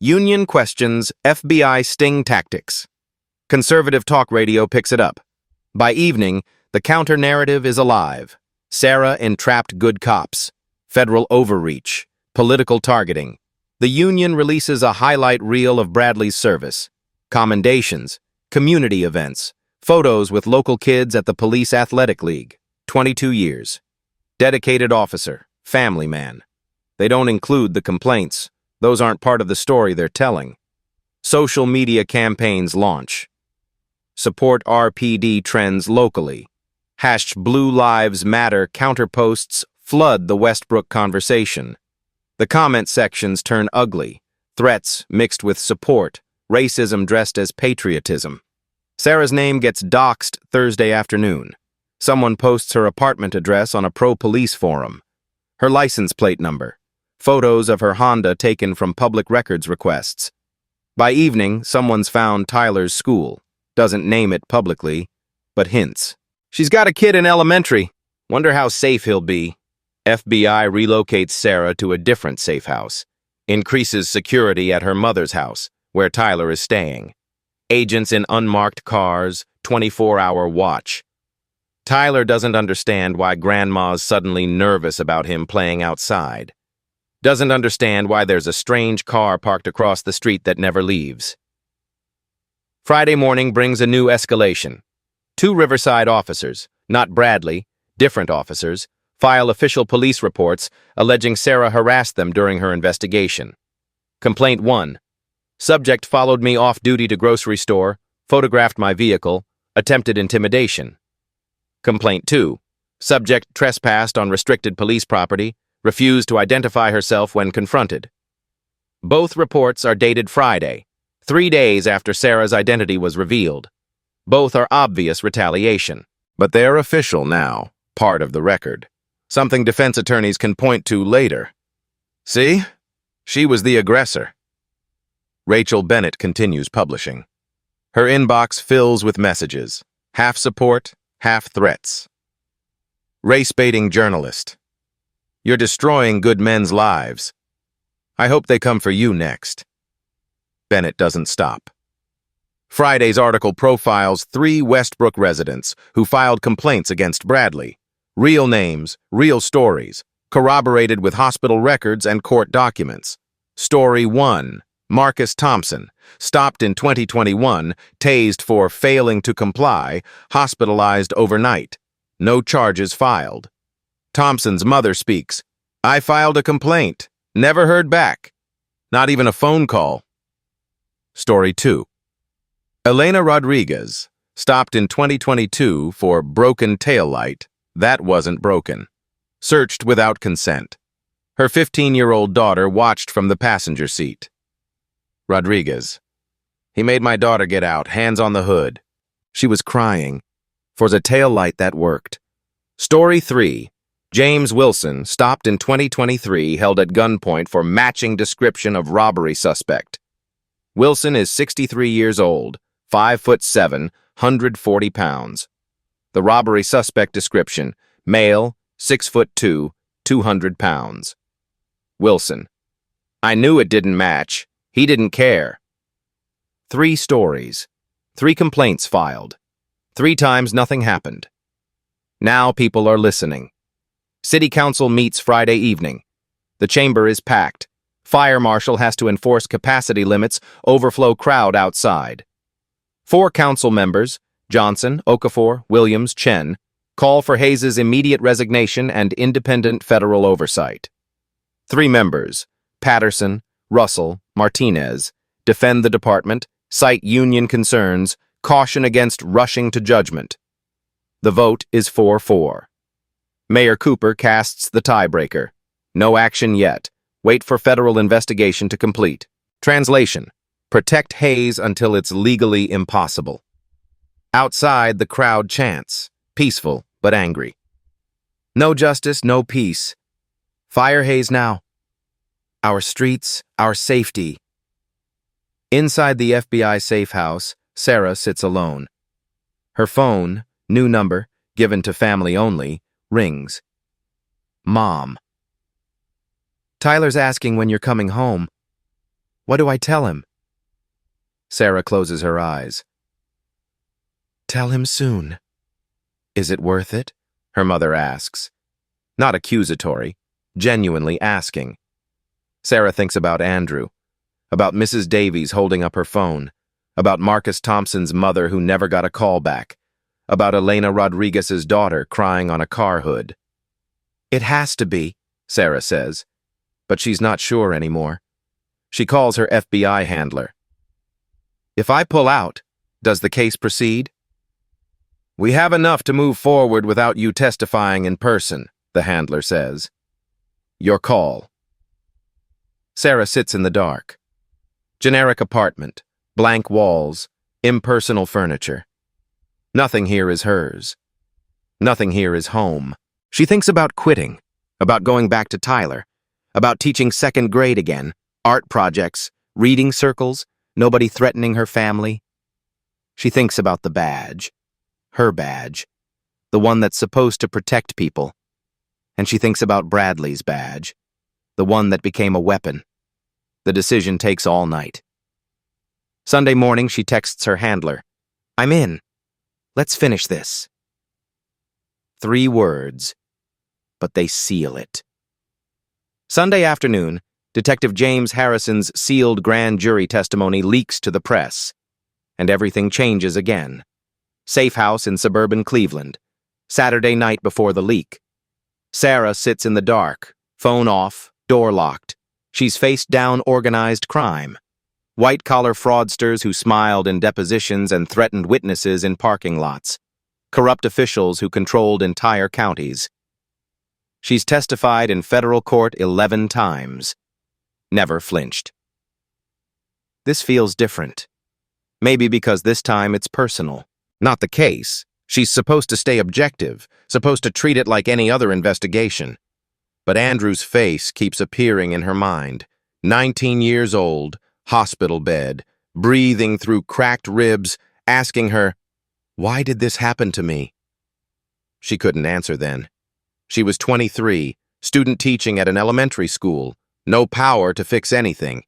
Speaker 1: Union questions FBI sting tactics. Conservative talk radio picks it up. By evening, the counter-narrative is alive. Sarah entrapped good cops. Federal overreach. Political targeting. The Union releases a highlight reel of Bradley's service. Commendations. Community events. Photos with local kids at the Police Athletic League. 22 years. Dedicated officer. Family man. They don't include the complaints. Those aren't part of the story they're telling. Social media campaigns launch. Support RPD trends locally. #Blue Lives Matter counterposts flood the Westbrook conversation. The comment sections turn ugly. Threats mixed with support. Racism dressed as patriotism. Sarah's name gets doxxed Thursday afternoon. Someone posts her apartment address on a pro-police forum. Her license plate number. Photos of her Honda taken from public records requests. By evening, someone's found Tyler's school. Doesn't name it publicly, but hints. She's got a kid in elementary. Wonder how safe he'll be. FBI relocates Sarah to a different safe house. Increases security at her mother's house, where Tyler is staying. Agents in unmarked cars, 24-hour watch. Tyler doesn't understand why Grandma's suddenly nervous about him playing outside. Doesn't understand why there's a strange car parked across the street that never leaves. Friday morning brings a new escalation. 2 Riverside officers, not Bradley, different officers, file official police reports alleging Sarah harassed them during her investigation. Complaint 1. Subject followed me off-duty to grocery store, photographed my vehicle, attempted intimidation. Complaint 2. Subject trespassed on restricted police property, refused to identify herself when confronted. Both reports are dated Friday, 3 days after Sarah's identity was revealed. Both are obvious retaliation. But they're official now, part of the record. Something defense attorneys can point to later. See? She was the aggressor. Rachel Bennett continues publishing. Her inbox fills with messages, half support, half threats. Race-baiting journalist. You're destroying good men's lives. I hope they come for you next. Bennett doesn't stop. Friday's article profiles 3 Westbrook residents who filed complaints against Bradley. Real names, real stories, corroborated with hospital records and court documents. Story 1. Marcus Thompson, stopped in 2021, tased for failing to comply, hospitalized overnight. No charges filed. Thompson's mother speaks. I filed a complaint. Never heard back. Not even a phone call. Story 2. Elena Rodriguez, stopped in 2022 for broken taillight. That wasn't broken. Searched without consent. Her 15-year-old daughter watched from the passenger seat. Rodriguez. He made my daughter get out, hands on the hood. She was crying. For the taillight that worked. Story 3. James Wilson, stopped in 2023, held at gunpoint for matching description of robbery suspect. Wilson is 63 years old, 5'7", 140 pounds. The robbery suspect description, male, 6'2", 200 pounds. Wilson. I knew it didn't match. He didn't care. 3 stories. 3 complaints filed. 3 times nothing happened. Now people are listening. City Council meets Friday evening. The chamber is packed. Fire marshal has to enforce capacity limits, overflow crowd outside. 4 council members, Johnson, Okafor, Williams, Chen, call for Hayes's immediate resignation and independent federal oversight. 3 members, Patterson, Russell, Martinez, defend the department, cite union concerns, caution against rushing to judgment. The vote is 4-4. Mayor Cooper casts the tiebreaker. No action yet. Wait for federal investigation to complete. Translation: protect Hayes until it's legally impossible. Outside, the crowd chants, peaceful but angry. No justice, no peace. Fire Hayes now. Our streets, our safety. Inside the FBI safe house, Sarah sits alone. Her phone, new number, given to family only, rings. Mom. Tyler's asking when you're coming home. What do I tell him? Sarah closes her eyes. Tell him soon. Is it worth it? Her mother asks. Not accusatory, genuinely asking. Sarah thinks about Andrew, about Mrs. Davies holding up her phone, about Marcus Thompson's mother who never got a call back, about Elena Rodriguez's daughter crying on a car hood. It has to be, Sarah says, but she's not sure anymore. She calls her FBI handler. If I pull out, does the case proceed? We have enough to move forward without you testifying in person, the handler says. Your call. Sarah sits in the dark. Generic apartment, blank walls, impersonal furniture. Nothing here is hers. Nothing here is home. She thinks about quitting, about going back to Tyler, about teaching second grade again, art projects, reading circles, nobody threatening her family. She thinks about the badge, her badge, the one that's supposed to protect people. And she thinks about Bradley's badge, the one that became a weapon. The decision takes all night. Sunday morning, she texts her handler. I'm in. Let's finish this. 3 words, but they seal it. Sunday afternoon, Detective James Harrison's sealed grand jury testimony leaks to the press, and everything changes again. Safe house in suburban Cleveland. Saturday night before the leak. Sarah sits in the dark, phone off, door locked. She's faced down organized crime. White-collar fraudsters who smiled in depositions and threatened witnesses in parking lots. Corrupt officials who controlled entire counties. She's testified in federal court 11 times. Never flinched. This feels different. Maybe because this time it's personal. Not the case. She's supposed to stay objective, supposed to treat it like any other investigation. But Andrew's face keeps appearing in her mind. 19 years old, hospital bed, breathing through cracked ribs, asking her, why did this happen to me? She couldn't answer then. She was 23, student teaching at an elementary school, no power to fix anything.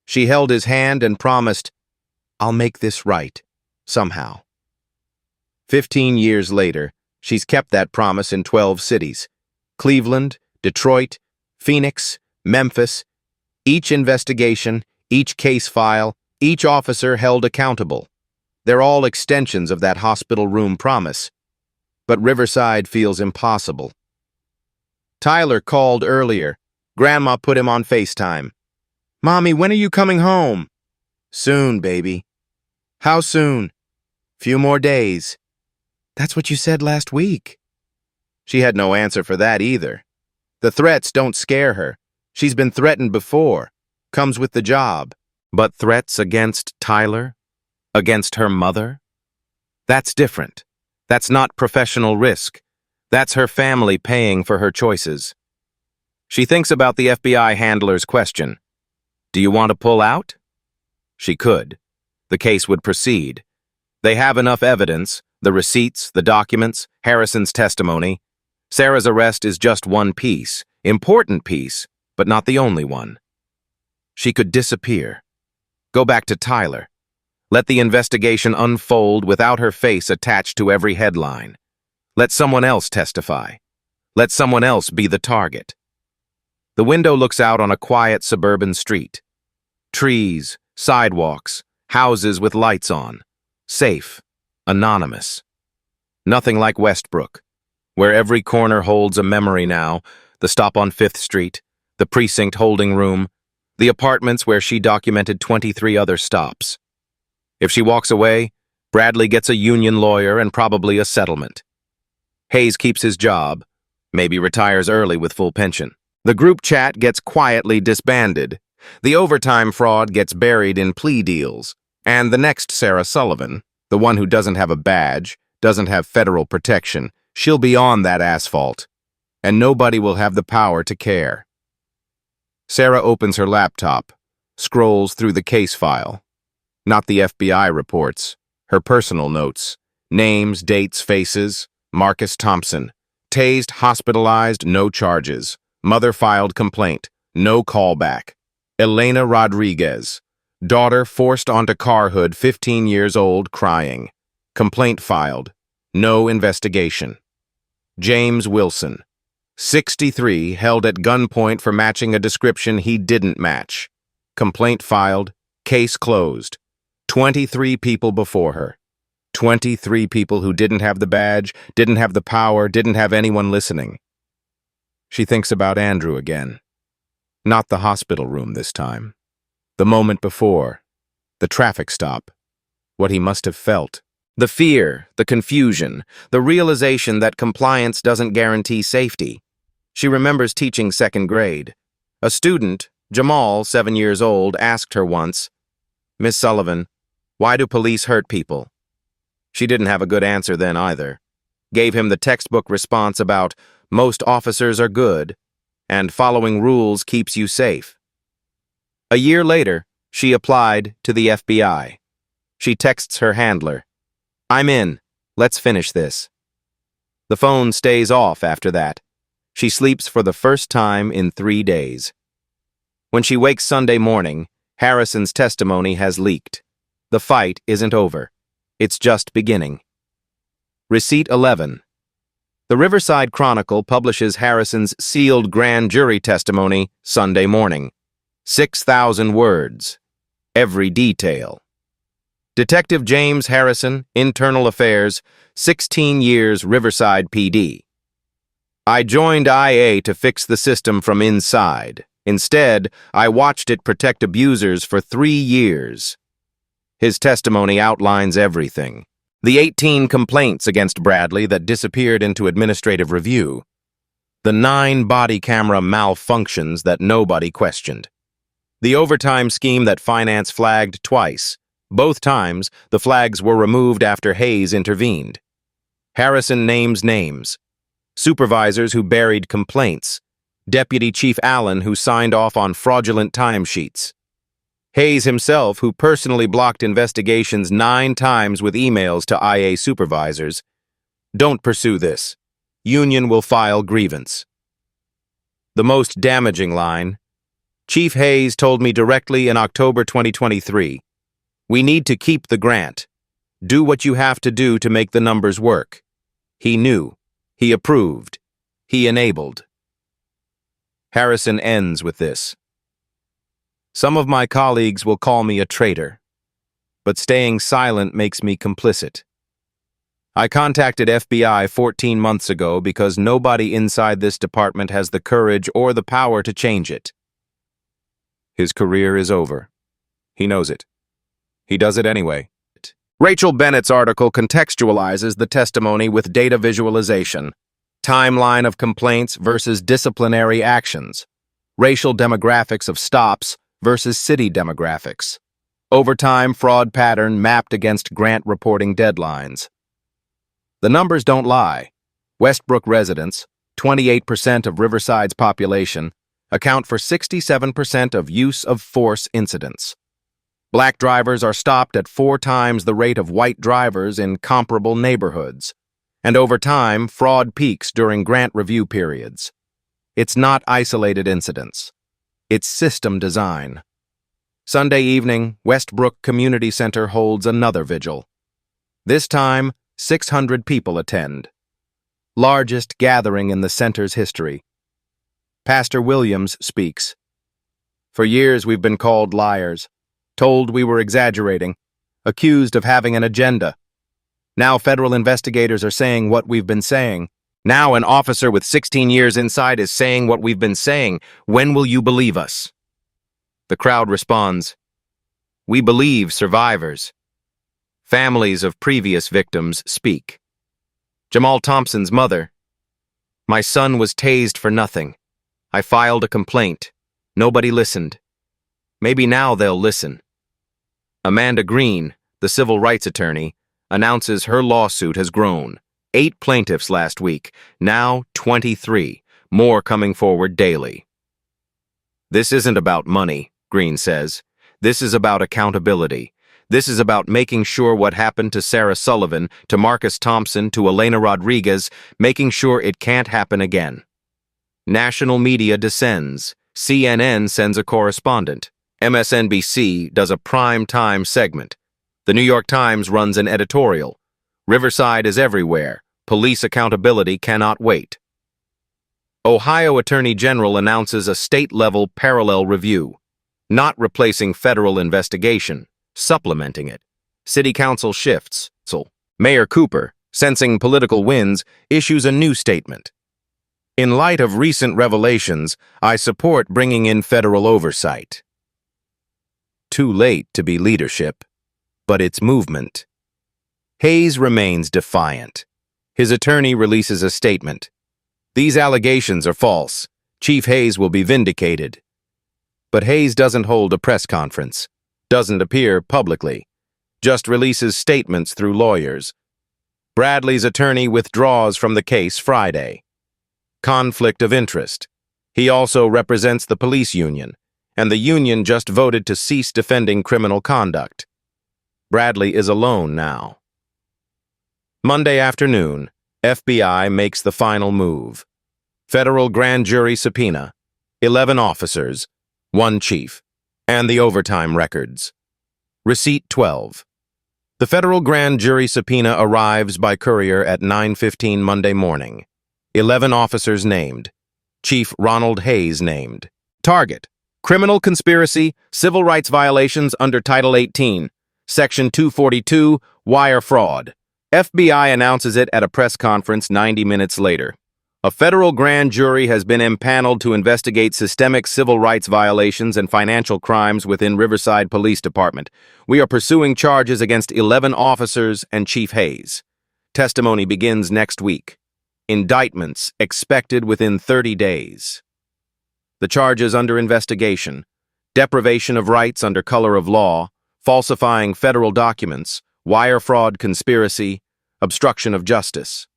Speaker 1: She held his hand and promised, I'll make this right, somehow. 15 years later, she's kept that promise in 12 cities. Cleveland, Detroit, Phoenix, Memphis. Each investigation, each case file, each officer held accountable. They're all extensions of that hospital room promise. But Riverside feels impossible. Tyler called earlier. Grandma put him on FaceTime. Mommy, when are you coming home? Soon, baby. How soon? Few more days. That's what you said last week. She had no answer for that either. The threats don't scare her. She's been threatened before. Comes with the job. But threats against Tyler? Against her mother? That's different. That's not professional risk. That's her family paying for her choices. She thinks about the FBI handler's question. Do you want to pull out? She could. The case would proceed. They have enough evidence, the receipts, the documents, Harrison's testimony. Sarah's arrest is just one piece, important piece, but not the only one. She could disappear. Go back to Tyler. Let the investigation unfold without her face attached to every headline. Let someone else testify. Let someone else be the target. The window looks out on a quiet suburban street. Trees, sidewalks, houses with lights on. Safe. Anonymous. Nothing like Westbrook, where every corner holds a memory now, the stop on 5th Street, the precinct holding room, the apartments where she documented 23 other stops. If she walks away, Bradley gets a union lawyer and probably a settlement. Hayes keeps his job, maybe retires early with full pension. The group chat gets quietly disbanded. The overtime fraud gets buried in plea deals. And the next Sarah Sullivan, the one who doesn't have a badge, doesn't have federal protection, she'll be on that asphalt. And nobody will have the power to care. Sarah opens her laptop, scrolls through the case file. Not the FBI reports, her personal notes. Names, dates, faces. Marcus Thompson. Tased, hospitalized, no charges. Mother filed complaint, no callback. Elena Rodriguez. Daughter forced onto car hood, 15 years old, crying. Complaint filed, no investigation. James Wilson. 63, held at gunpoint for matching a description he didn't match. Complaint filed, case closed. 23 people before her. 23 people who didn't have the badge, didn't have the power, didn't have anyone listening. She thinks about Andrew again. Not the hospital room this time. The moment before. The traffic stop. What he must have felt. The fear, the confusion, the realization that compliance doesn't guarantee safety. She remembers teaching 2nd grade. A student, Jamal, 7 years old, asked her once, "Miss Sullivan, why do police hurt people?" She didn't have a good answer then either. Gave him the textbook response about, "Most officers are good, and following rules keeps you safe." A year later, she applied to the FBI. She texts her handler, "I'm in. Let's finish this." The phone stays off after that. She sleeps for the first time in 3 days. When she wakes Sunday morning, Harrison's testimony has leaked. The fight isn't over. It's just beginning. Receipt 11. The Riverside Chronicle publishes Harrison's sealed grand jury testimony Sunday morning. 6,000 words. Every detail. Detective James Harrison, Internal Affairs, 16 years Riverside PD. I joined IA to fix the system from inside. Instead, I watched it protect abusers for 3 years. His testimony outlines everything. The 18 complaints against Bradley that disappeared into administrative review. The 9 body camera malfunctions that nobody questioned. The overtime scheme that finance flagged twice. Both times, the flags were removed after Hayes intervened. Harrison names names. Supervisors who buried complaints. Deputy Chief Allen who signed off on fraudulent timesheets. Hayes himself, who personally blocked investigations 9 times with emails to IA supervisors. Don't pursue this. Union will file grievance. The most damaging line. Chief Hayes told me directly in October 2023, "We need to keep the grant. Do what you have to do to make the numbers work." He knew. He approved. He enabled. Harrison ends with this. Some of my colleagues will call me a traitor, but staying silent makes me complicit. I contacted FBI 14 months ago because nobody inside this department has the courage or the power to change it. His career is over. He knows it. He does it anyway. Rachel Bennett's article contextualizes the testimony with data visualization, timeline of complaints versus disciplinary actions, racial demographics of stops versus city demographics, overtime fraud pattern mapped against grant reporting deadlines. The numbers don't lie. Westbrook residents, 28% of Riverside's population, account for 67% of use of force incidents. Black drivers are stopped at 4 times the rate of white drivers in comparable neighborhoods, and over time, fraud peaks during grant review periods. It's not isolated incidents. It's system design. Sunday evening, Westbrook Community Center holds another vigil. This time, 600 people attend. Largest gathering in the center's history. Pastor Williams speaks. For years we've been called liars, told we were exaggerating, accused of having an agenda. Now federal investigators are saying what we've been saying. Now an officer with 16 years inside is saying what we've been saying. When will you believe us? The crowd responds, "We believe survivors." Families of previous victims speak. Jamal Thompson's mother, "My son was tased for nothing. I filed a complaint. Nobody listened. Maybe now they'll listen." Amanda Green, the civil rights attorney, announces her lawsuit has grown. 8 plaintiffs last week, now 23, more coming forward daily. "This isn't about money," Green says. "This is about accountability. This is about making sure what happened to Sarah Sullivan, to Marcus Thompson, to Elena Rodriguez, making sure it can't happen again." National media descends. CNN sends a correspondent. MSNBC does a prime time segment. The New York Times runs an editorial. Riverside is everywhere. Police accountability cannot wait. Ohio Attorney General announces a state-level parallel review, not replacing federal investigation, supplementing it. City Council shifts. Mayor Cooper, sensing political winds, issues a new statement. "In light of recent revelations, I support bringing in federal oversight." Too late to be leadership, but it's movement. Hayes remains defiant. His attorney releases a statement. "These allegations are false. Chief Hayes will be vindicated." But Hayes doesn't hold a press conference, doesn't appear publicly, just releases statements through lawyers. Bradley's attorney withdraws from the case Friday. Conflict of interest. He also represents the police union, and the union just voted to cease defending criminal conduct. Bradley is alone now. Monday afternoon, FBI makes the final move. Federal grand jury subpoena, 11 officers, 1 chief, and the overtime records. Receipt 12. The federal grand jury subpoena arrives by courier at 9:15 Monday morning. 11 officers named. Chief Ronald Hayes named. Target: criminal conspiracy, civil rights violations under Title 18, Section 242, wire fraud. FBI announces it at a press conference 90 minutes later. A federal grand jury has been impaneled to investigate systemic civil rights violations and financial crimes within Riverside Police Department. We are pursuing charges against 11 officers and Chief Hayes. Testimony begins next week. Indictments expected within 30 days. The charges under investigation: deprivation of rights under color of law, falsifying federal documents, wire fraud conspiracy, obstruction of justice.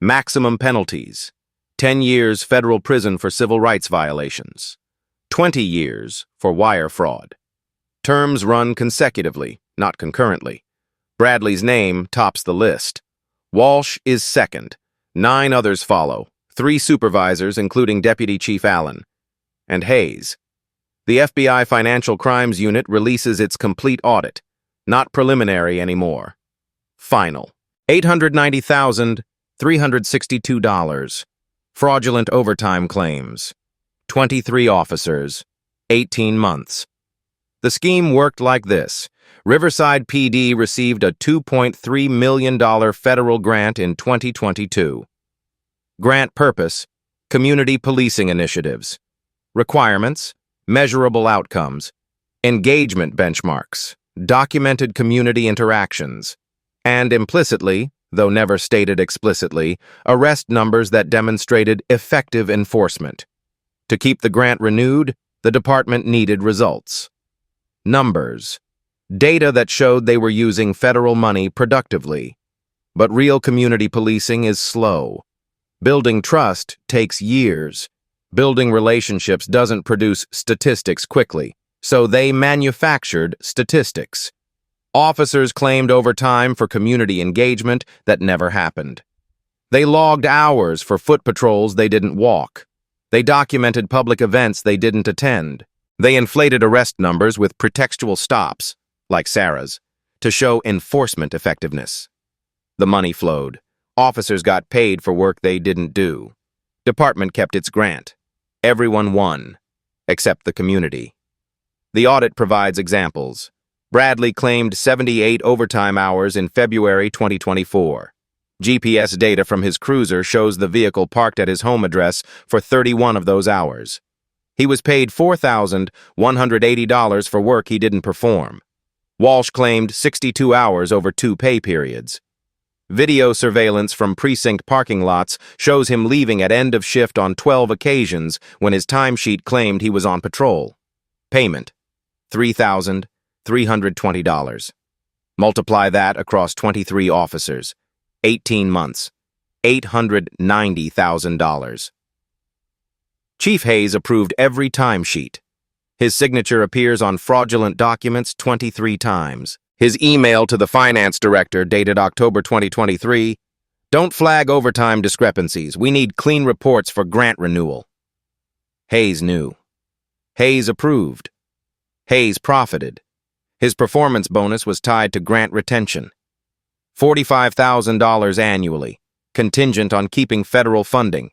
Speaker 1: Maximum penalties: 10 years federal prison for civil rights violations, 20 years for wire fraud. Terms run consecutively, not concurrently. Bradley's name tops the list. Walsh is second. 9 others follow, 3 supervisors, including Deputy Chief Allen, and Hayes. The FBI Financial Crimes Unit releases its complete audit, not preliminary anymore. Final: $890,362. Fraudulent overtime claims. 23 officers. 18 months. The scheme worked like this. Riverside PD received a $2.3 million federal grant in 2022. Grant purpose: community policing initiatives. Requirements: measurable outcomes, engagement benchmarks, documented community interactions, and implicitly, though never stated explicitly, arrest numbers that demonstrated effective enforcement. To keep the grant renewed, the department needed results. Numbers: data that showed they were using federal money productively. But real community policing is slow. Building trust takes years. Building relationships doesn't produce statistics quickly, so they manufactured statistics. Officers claimed overtime for community engagement that never happened. They logged hours for foot patrols they didn't walk. They documented public events they didn't attend. They inflated arrest numbers with pretextual stops, like Sarah's, to show enforcement effectiveness. The money flowed. Officers got paid for work they didn't do. Department kept its grant. Everyone won, except the community. The audit provides examples. Bradley claimed 78 overtime hours in February 2024. GPS data from his cruiser shows the vehicle parked at his home address for 31 of those hours. He was paid $4,180 for work he didn't perform. Walsh claimed 62 hours over 2 pay periods. Video surveillance from precinct parking lots shows him leaving at end of shift on 12 occasions when his timesheet claimed he was on patrol. Payment: $3,320. Multiply that across 23 officers. 18 months. $890,000. Chief Hayes approved every timesheet. His signature appears on fraudulent documents 23 times. His email to the finance director, dated October 2023, "Don't flag overtime discrepancies. We need clean reports for grant renewal." Hayes knew. Hayes approved. Hayes profited. His performance bonus was tied to grant retention. $45,000 annually, contingent on keeping federal funding.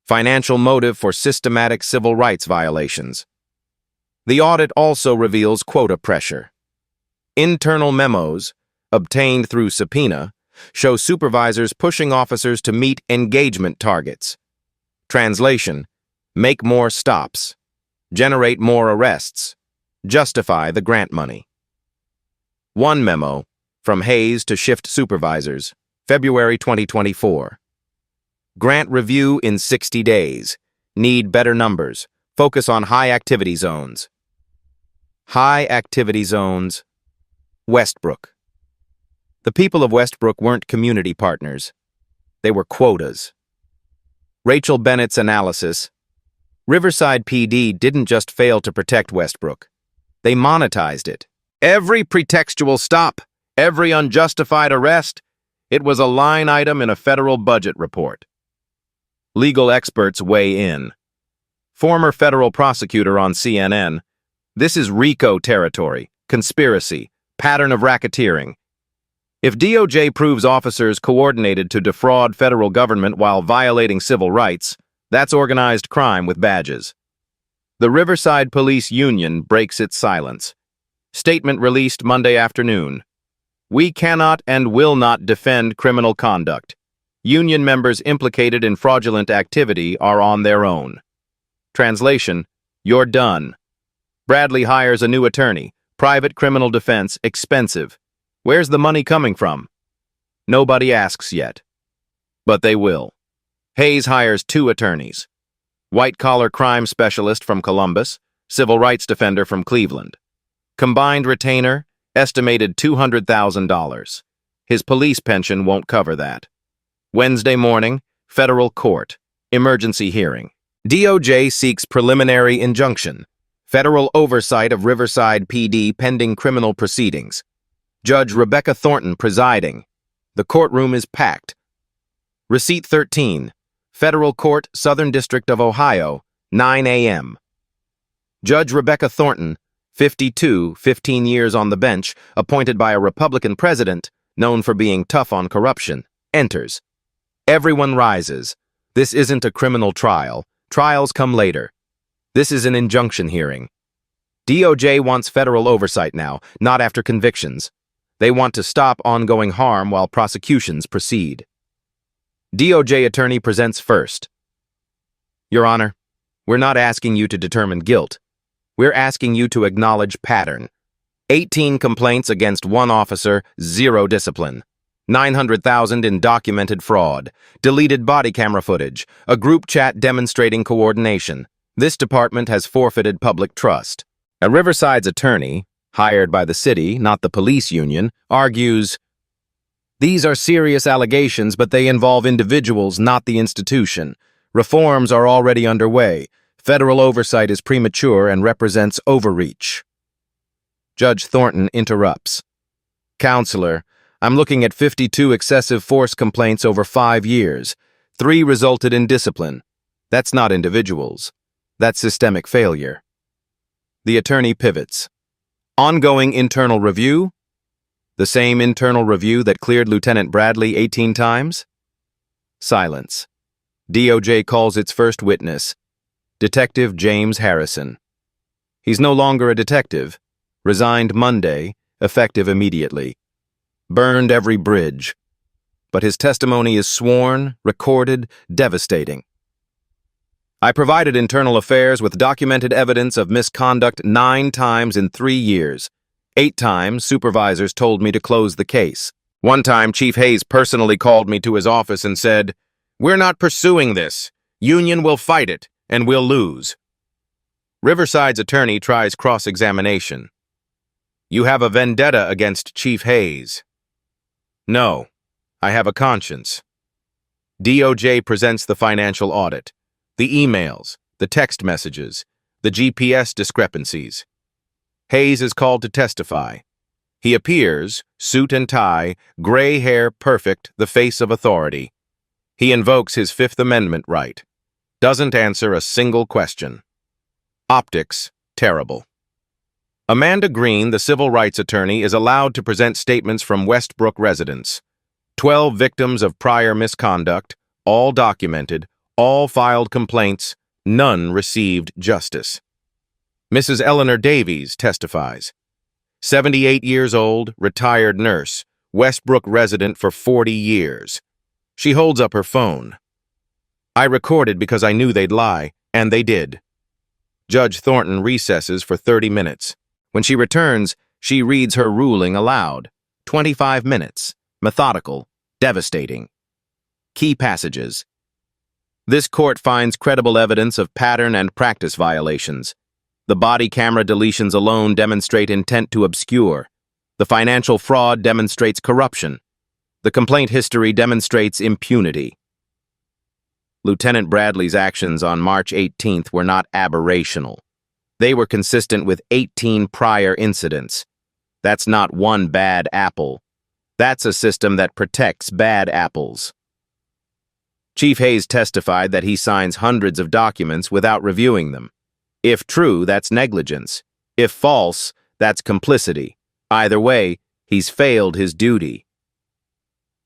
Speaker 1: Financial motive for systematic civil rights violations. The audit also reveals quota pressure. Internal memos, obtained through subpoena, show supervisors pushing officers to meet engagement targets. Translation: make more stops, generate more arrests, justify the grant money. One memo, from Hayes to shift supervisors, February 2024. Grant review in 60 days. Need better numbers. Focus on high activity zones. High activity zones. Westbrook. The people of Westbrook weren't community partners. They were quotas. Rachel Bennett's analysis: Riverside PD didn't just fail to protect Westbrook. They monetized it. Every pretextual stop, every unjustified arrest, it was a line item in a federal budget report. Legal experts weigh in. Former federal prosecutor on CNN: this is RICO territory, conspiracy, pattern of racketeering. If DOJ proves officers coordinated to defraud federal government while violating civil rights, that's organized crime with badges. The Riverside Police Union breaks its silence. Statement released Monday afternoon: we cannot and will not defend criminal conduct. Union members implicated in fraudulent activity are on their own. Translation: you're done. Bradley hires a new attorney. Private criminal defense, expensive. Where's the money coming from? Nobody asks yet. But they will. Hayes hires 2 attorneys. White-collar crime specialist from Columbus, civil rights defender from Cleveland. Combined retainer, estimated $200,000. His police pension won't cover that. Wednesday morning, federal court. Emergency hearing. DOJ seeks preliminary injunction. Federal oversight of Riverside PD pending criminal proceedings. Judge Rebecca Thornton presiding. The courtroom is packed. Receipt 13. Federal Court, Southern District of Ohio, 9 a.m. Judge Rebecca Thornton, 52, 15 years on the bench, appointed by a Republican president, known for being tough on corruption, enters. Everyone rises. This isn't a criminal trial. Trials come later. This is an injunction hearing. DOJ wants federal oversight now, not after convictions. They want to stop ongoing harm while prosecutions proceed. DOJ attorney presents first. Your Honor, we're not asking you to determine guilt. We're asking you to acknowledge pattern. 18 complaints against 1 officer, 0 discipline. $900,000 in documented fraud. Deleted body camera footage. A group chat demonstrating coordination. This department has forfeited public trust. A Riverside's attorney, hired by the city, not the police union, argues, these are serious allegations, but they involve individuals, not the institution. Reforms are already underway. Federal oversight is premature and represents overreach. Judge Thornton interrupts. Counselor, I'm looking at 52 excessive force complaints over 5 years. 3 resulted in discipline. That's not individuals. That's systemic failure. The attorney pivots. Ongoing internal review? The same internal review that cleared Lieutenant Bradley 18 times? Silence. DOJ calls its first witness, Detective James Harrison. He's no longer a detective. Resigned Monday, effective immediately. Burned every bridge. But his testimony is sworn, recorded, devastating. I provided Internal Affairs with documented evidence of misconduct 9 times in 3 years. 8 times, supervisors told me to close the case. One time, Chief Hayes personally called me to his office and said, "We're not pursuing this. Union will fight it, and we'll lose." Riverside's attorney tries cross-examination. "You have a vendetta against Chief Hayes." "No, I have a conscience." DOJ presents the financial audit, the emails, the text messages, the GPS discrepancies. Hayes is called to testify. He appears, suit and tie, gray hair perfect, the face of authority. He invokes his Fifth Amendment right. Doesn't answer a single question. Optics, terrible. Amanda Green, the civil rights attorney, is allowed to present statements from Westbrook residents. 12 victims of prior misconduct, all documented, all filed complaints, none received justice. Mrs. Eleanor Davies testifies. 78 years old, retired nurse, Westbrook resident for 40 years. She holds up her phone. "I recorded because I knew they'd lie, and they did." Judge Thornton recesses for 30 minutes. When she returns, she reads her ruling aloud. 25 minutes. Methodical. Devastating. Key passages. This court finds credible evidence of pattern and practice violations. The body camera deletions alone demonstrate intent to obscure. The financial fraud demonstrates corruption. The complaint history demonstrates impunity. Lieutenant Bradley's actions on March 18th were not aberrational. They were consistent with 18 prior incidents. That's not one bad apple. That's a system that protects bad apples. Chief Hayes testified that he signs hundreds of documents without reviewing them. If true, that's negligence. If false, that's complicity. Either way, he's failed his duty.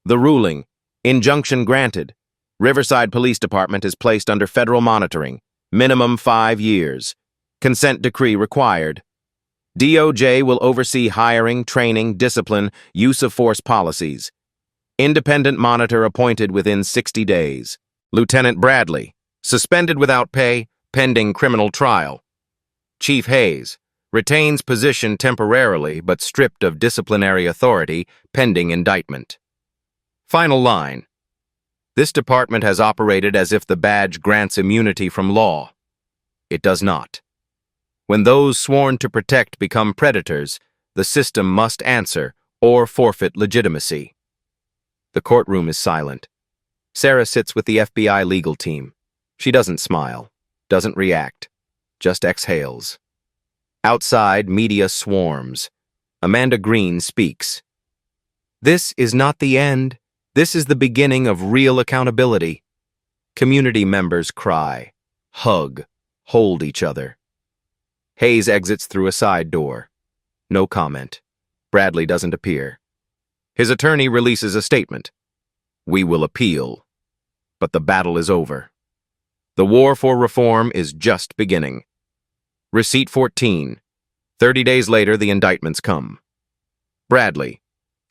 Speaker 1: The ruling. Injunction granted. Riverside Police Department is placed under federal monitoring. Minimum 5 years. Consent decree required. DOJ will oversee hiring, training, discipline, use of force policies. Independent monitor appointed within 60 days. Lieutenant Bradley, suspended without pay, pending criminal trial. Chief Hayes, retains position temporarily but stripped of disciplinary authority, pending indictment. Final line. This department has operated as if the badge grants immunity from law. It does not. When those sworn to protect become predators, the system must answer or forfeit legitimacy. The courtroom is silent. Sarah sits with the FBI legal team. She doesn't smile, doesn't react, just exhales. Outside, media swarms. Amanda Green speaks. "This is not the end. This is the beginning of real accountability." Community members cry, hug, hold each other. Hayes exits through a side door. No comment. Bradley doesn't appear. His attorney releases a statement. "We will appeal." But the battle is over. The war for reform is just beginning. Receipt 14. 30 days later, the indictments come. Bradley.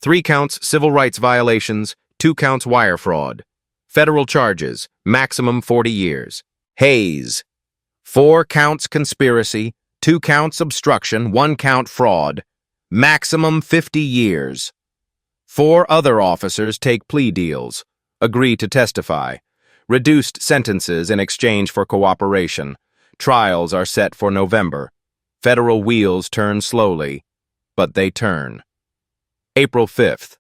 Speaker 1: 3 counts civil rights violations, 2 counts wire fraud. Federal charges, maximum 40 years. Hayes. 4 counts conspiracy, 2 counts obstruction, 1 count fraud. Maximum 50 years. 4 other officers take plea deals, agree to testify. Reduced sentences in exchange for cooperation. Trials are set for November. Federal wheels turn slowly, but they turn. April 5th.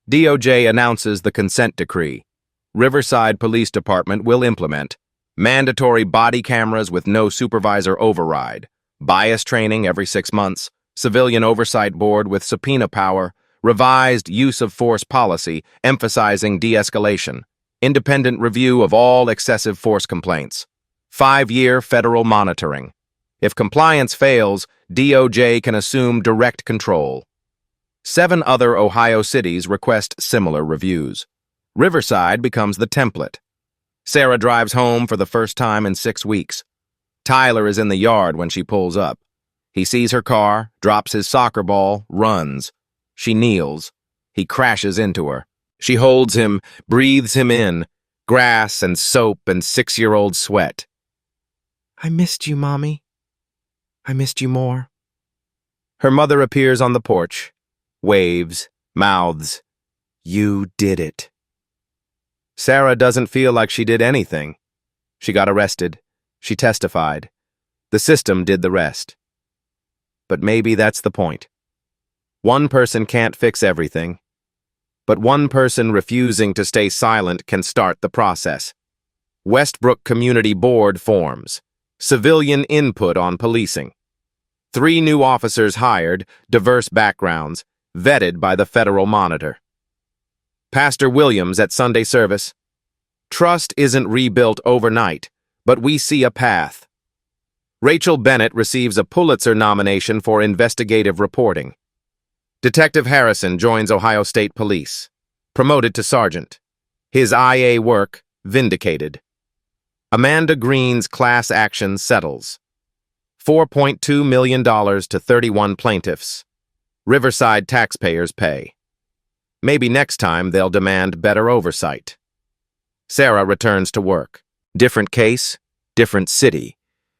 Speaker 1: DOJ announces the consent decree. Riverside Police Department will implement mandatory body cameras with no supervisor override, bias training every 6 months, civilian oversight board with subpoena power, revised use of force policy emphasizing de-escalation, independent review of all excessive force complaints, 5-year federal monitoring. If compliance fails, DOJ can assume direct control. 7 other Ohio cities request similar reviews. Riverside becomes the template. Sarah drives home for the first time in 6 weeks. Tyler is in the yard when she pulls up. He sees her car, drops his soccer ball, runs. She kneels. He crashes into her. She holds him, breathes him in, grass and soap and 6-year-old sweat. I missed you, Mommy. I missed you more. Her mother appears on the porch, waves, mouths. You did it. Sarah doesn't feel like she did anything. She got arrested. She testified. The system did the rest. But maybe that's the point. One person can't fix everything, but one person refusing to stay silent can start the process. Westbrook Community Board forms. Civilian input on policing. 3 new officers hired, diverse backgrounds, vetted by the Federal Monitor. Pastor Williams at Sunday service. Trust isn't rebuilt overnight, but we see a path. Rachel Bennett receives a Pulitzer nomination for investigative reporting. Detective Harrison joins Ohio State Police, promoted to sergeant. His IA work vindicated. Amanda Green's class action settles. $4.2 million to 31 plaintiffs. Riverside taxpayers pay. Maybe next time they'll demand better oversight. Sarah returns to work. Different case, different city.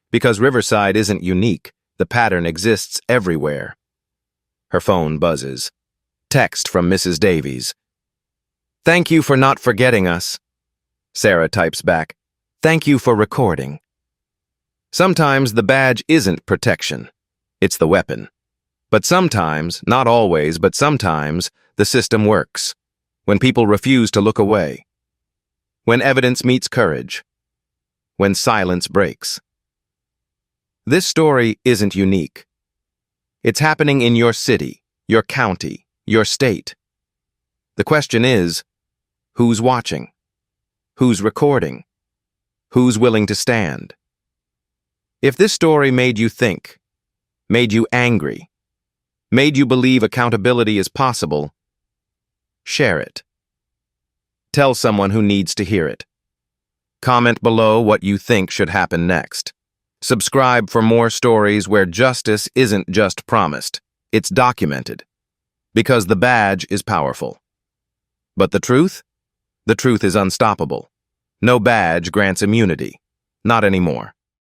Speaker 1: Because Riverside isn't unique, the pattern exists everywhere. Her phone buzzes. Text from Mrs. Davies. Thank you for not forgetting us. Sarah types back. Thank you for recording. Sometimes the badge isn't protection. It's the weapon. But sometimes, not always, but sometimes, the system works. When people refuse to look away. When evidence meets courage. When silence breaks. This story isn't unique. It's happening in your city, your county, your state. The question is, who's watching? Who's recording? Who's willing to stand? If this story made you think, made you angry, made you believe accountability is possible, share it. Tell someone who needs to hear it. Comment below what you think should happen next. Subscribe for more stories where justice isn't just promised, it's documented. Because the badge is powerful. But the truth? The truth is unstoppable. No badge grants immunity. Not anymore.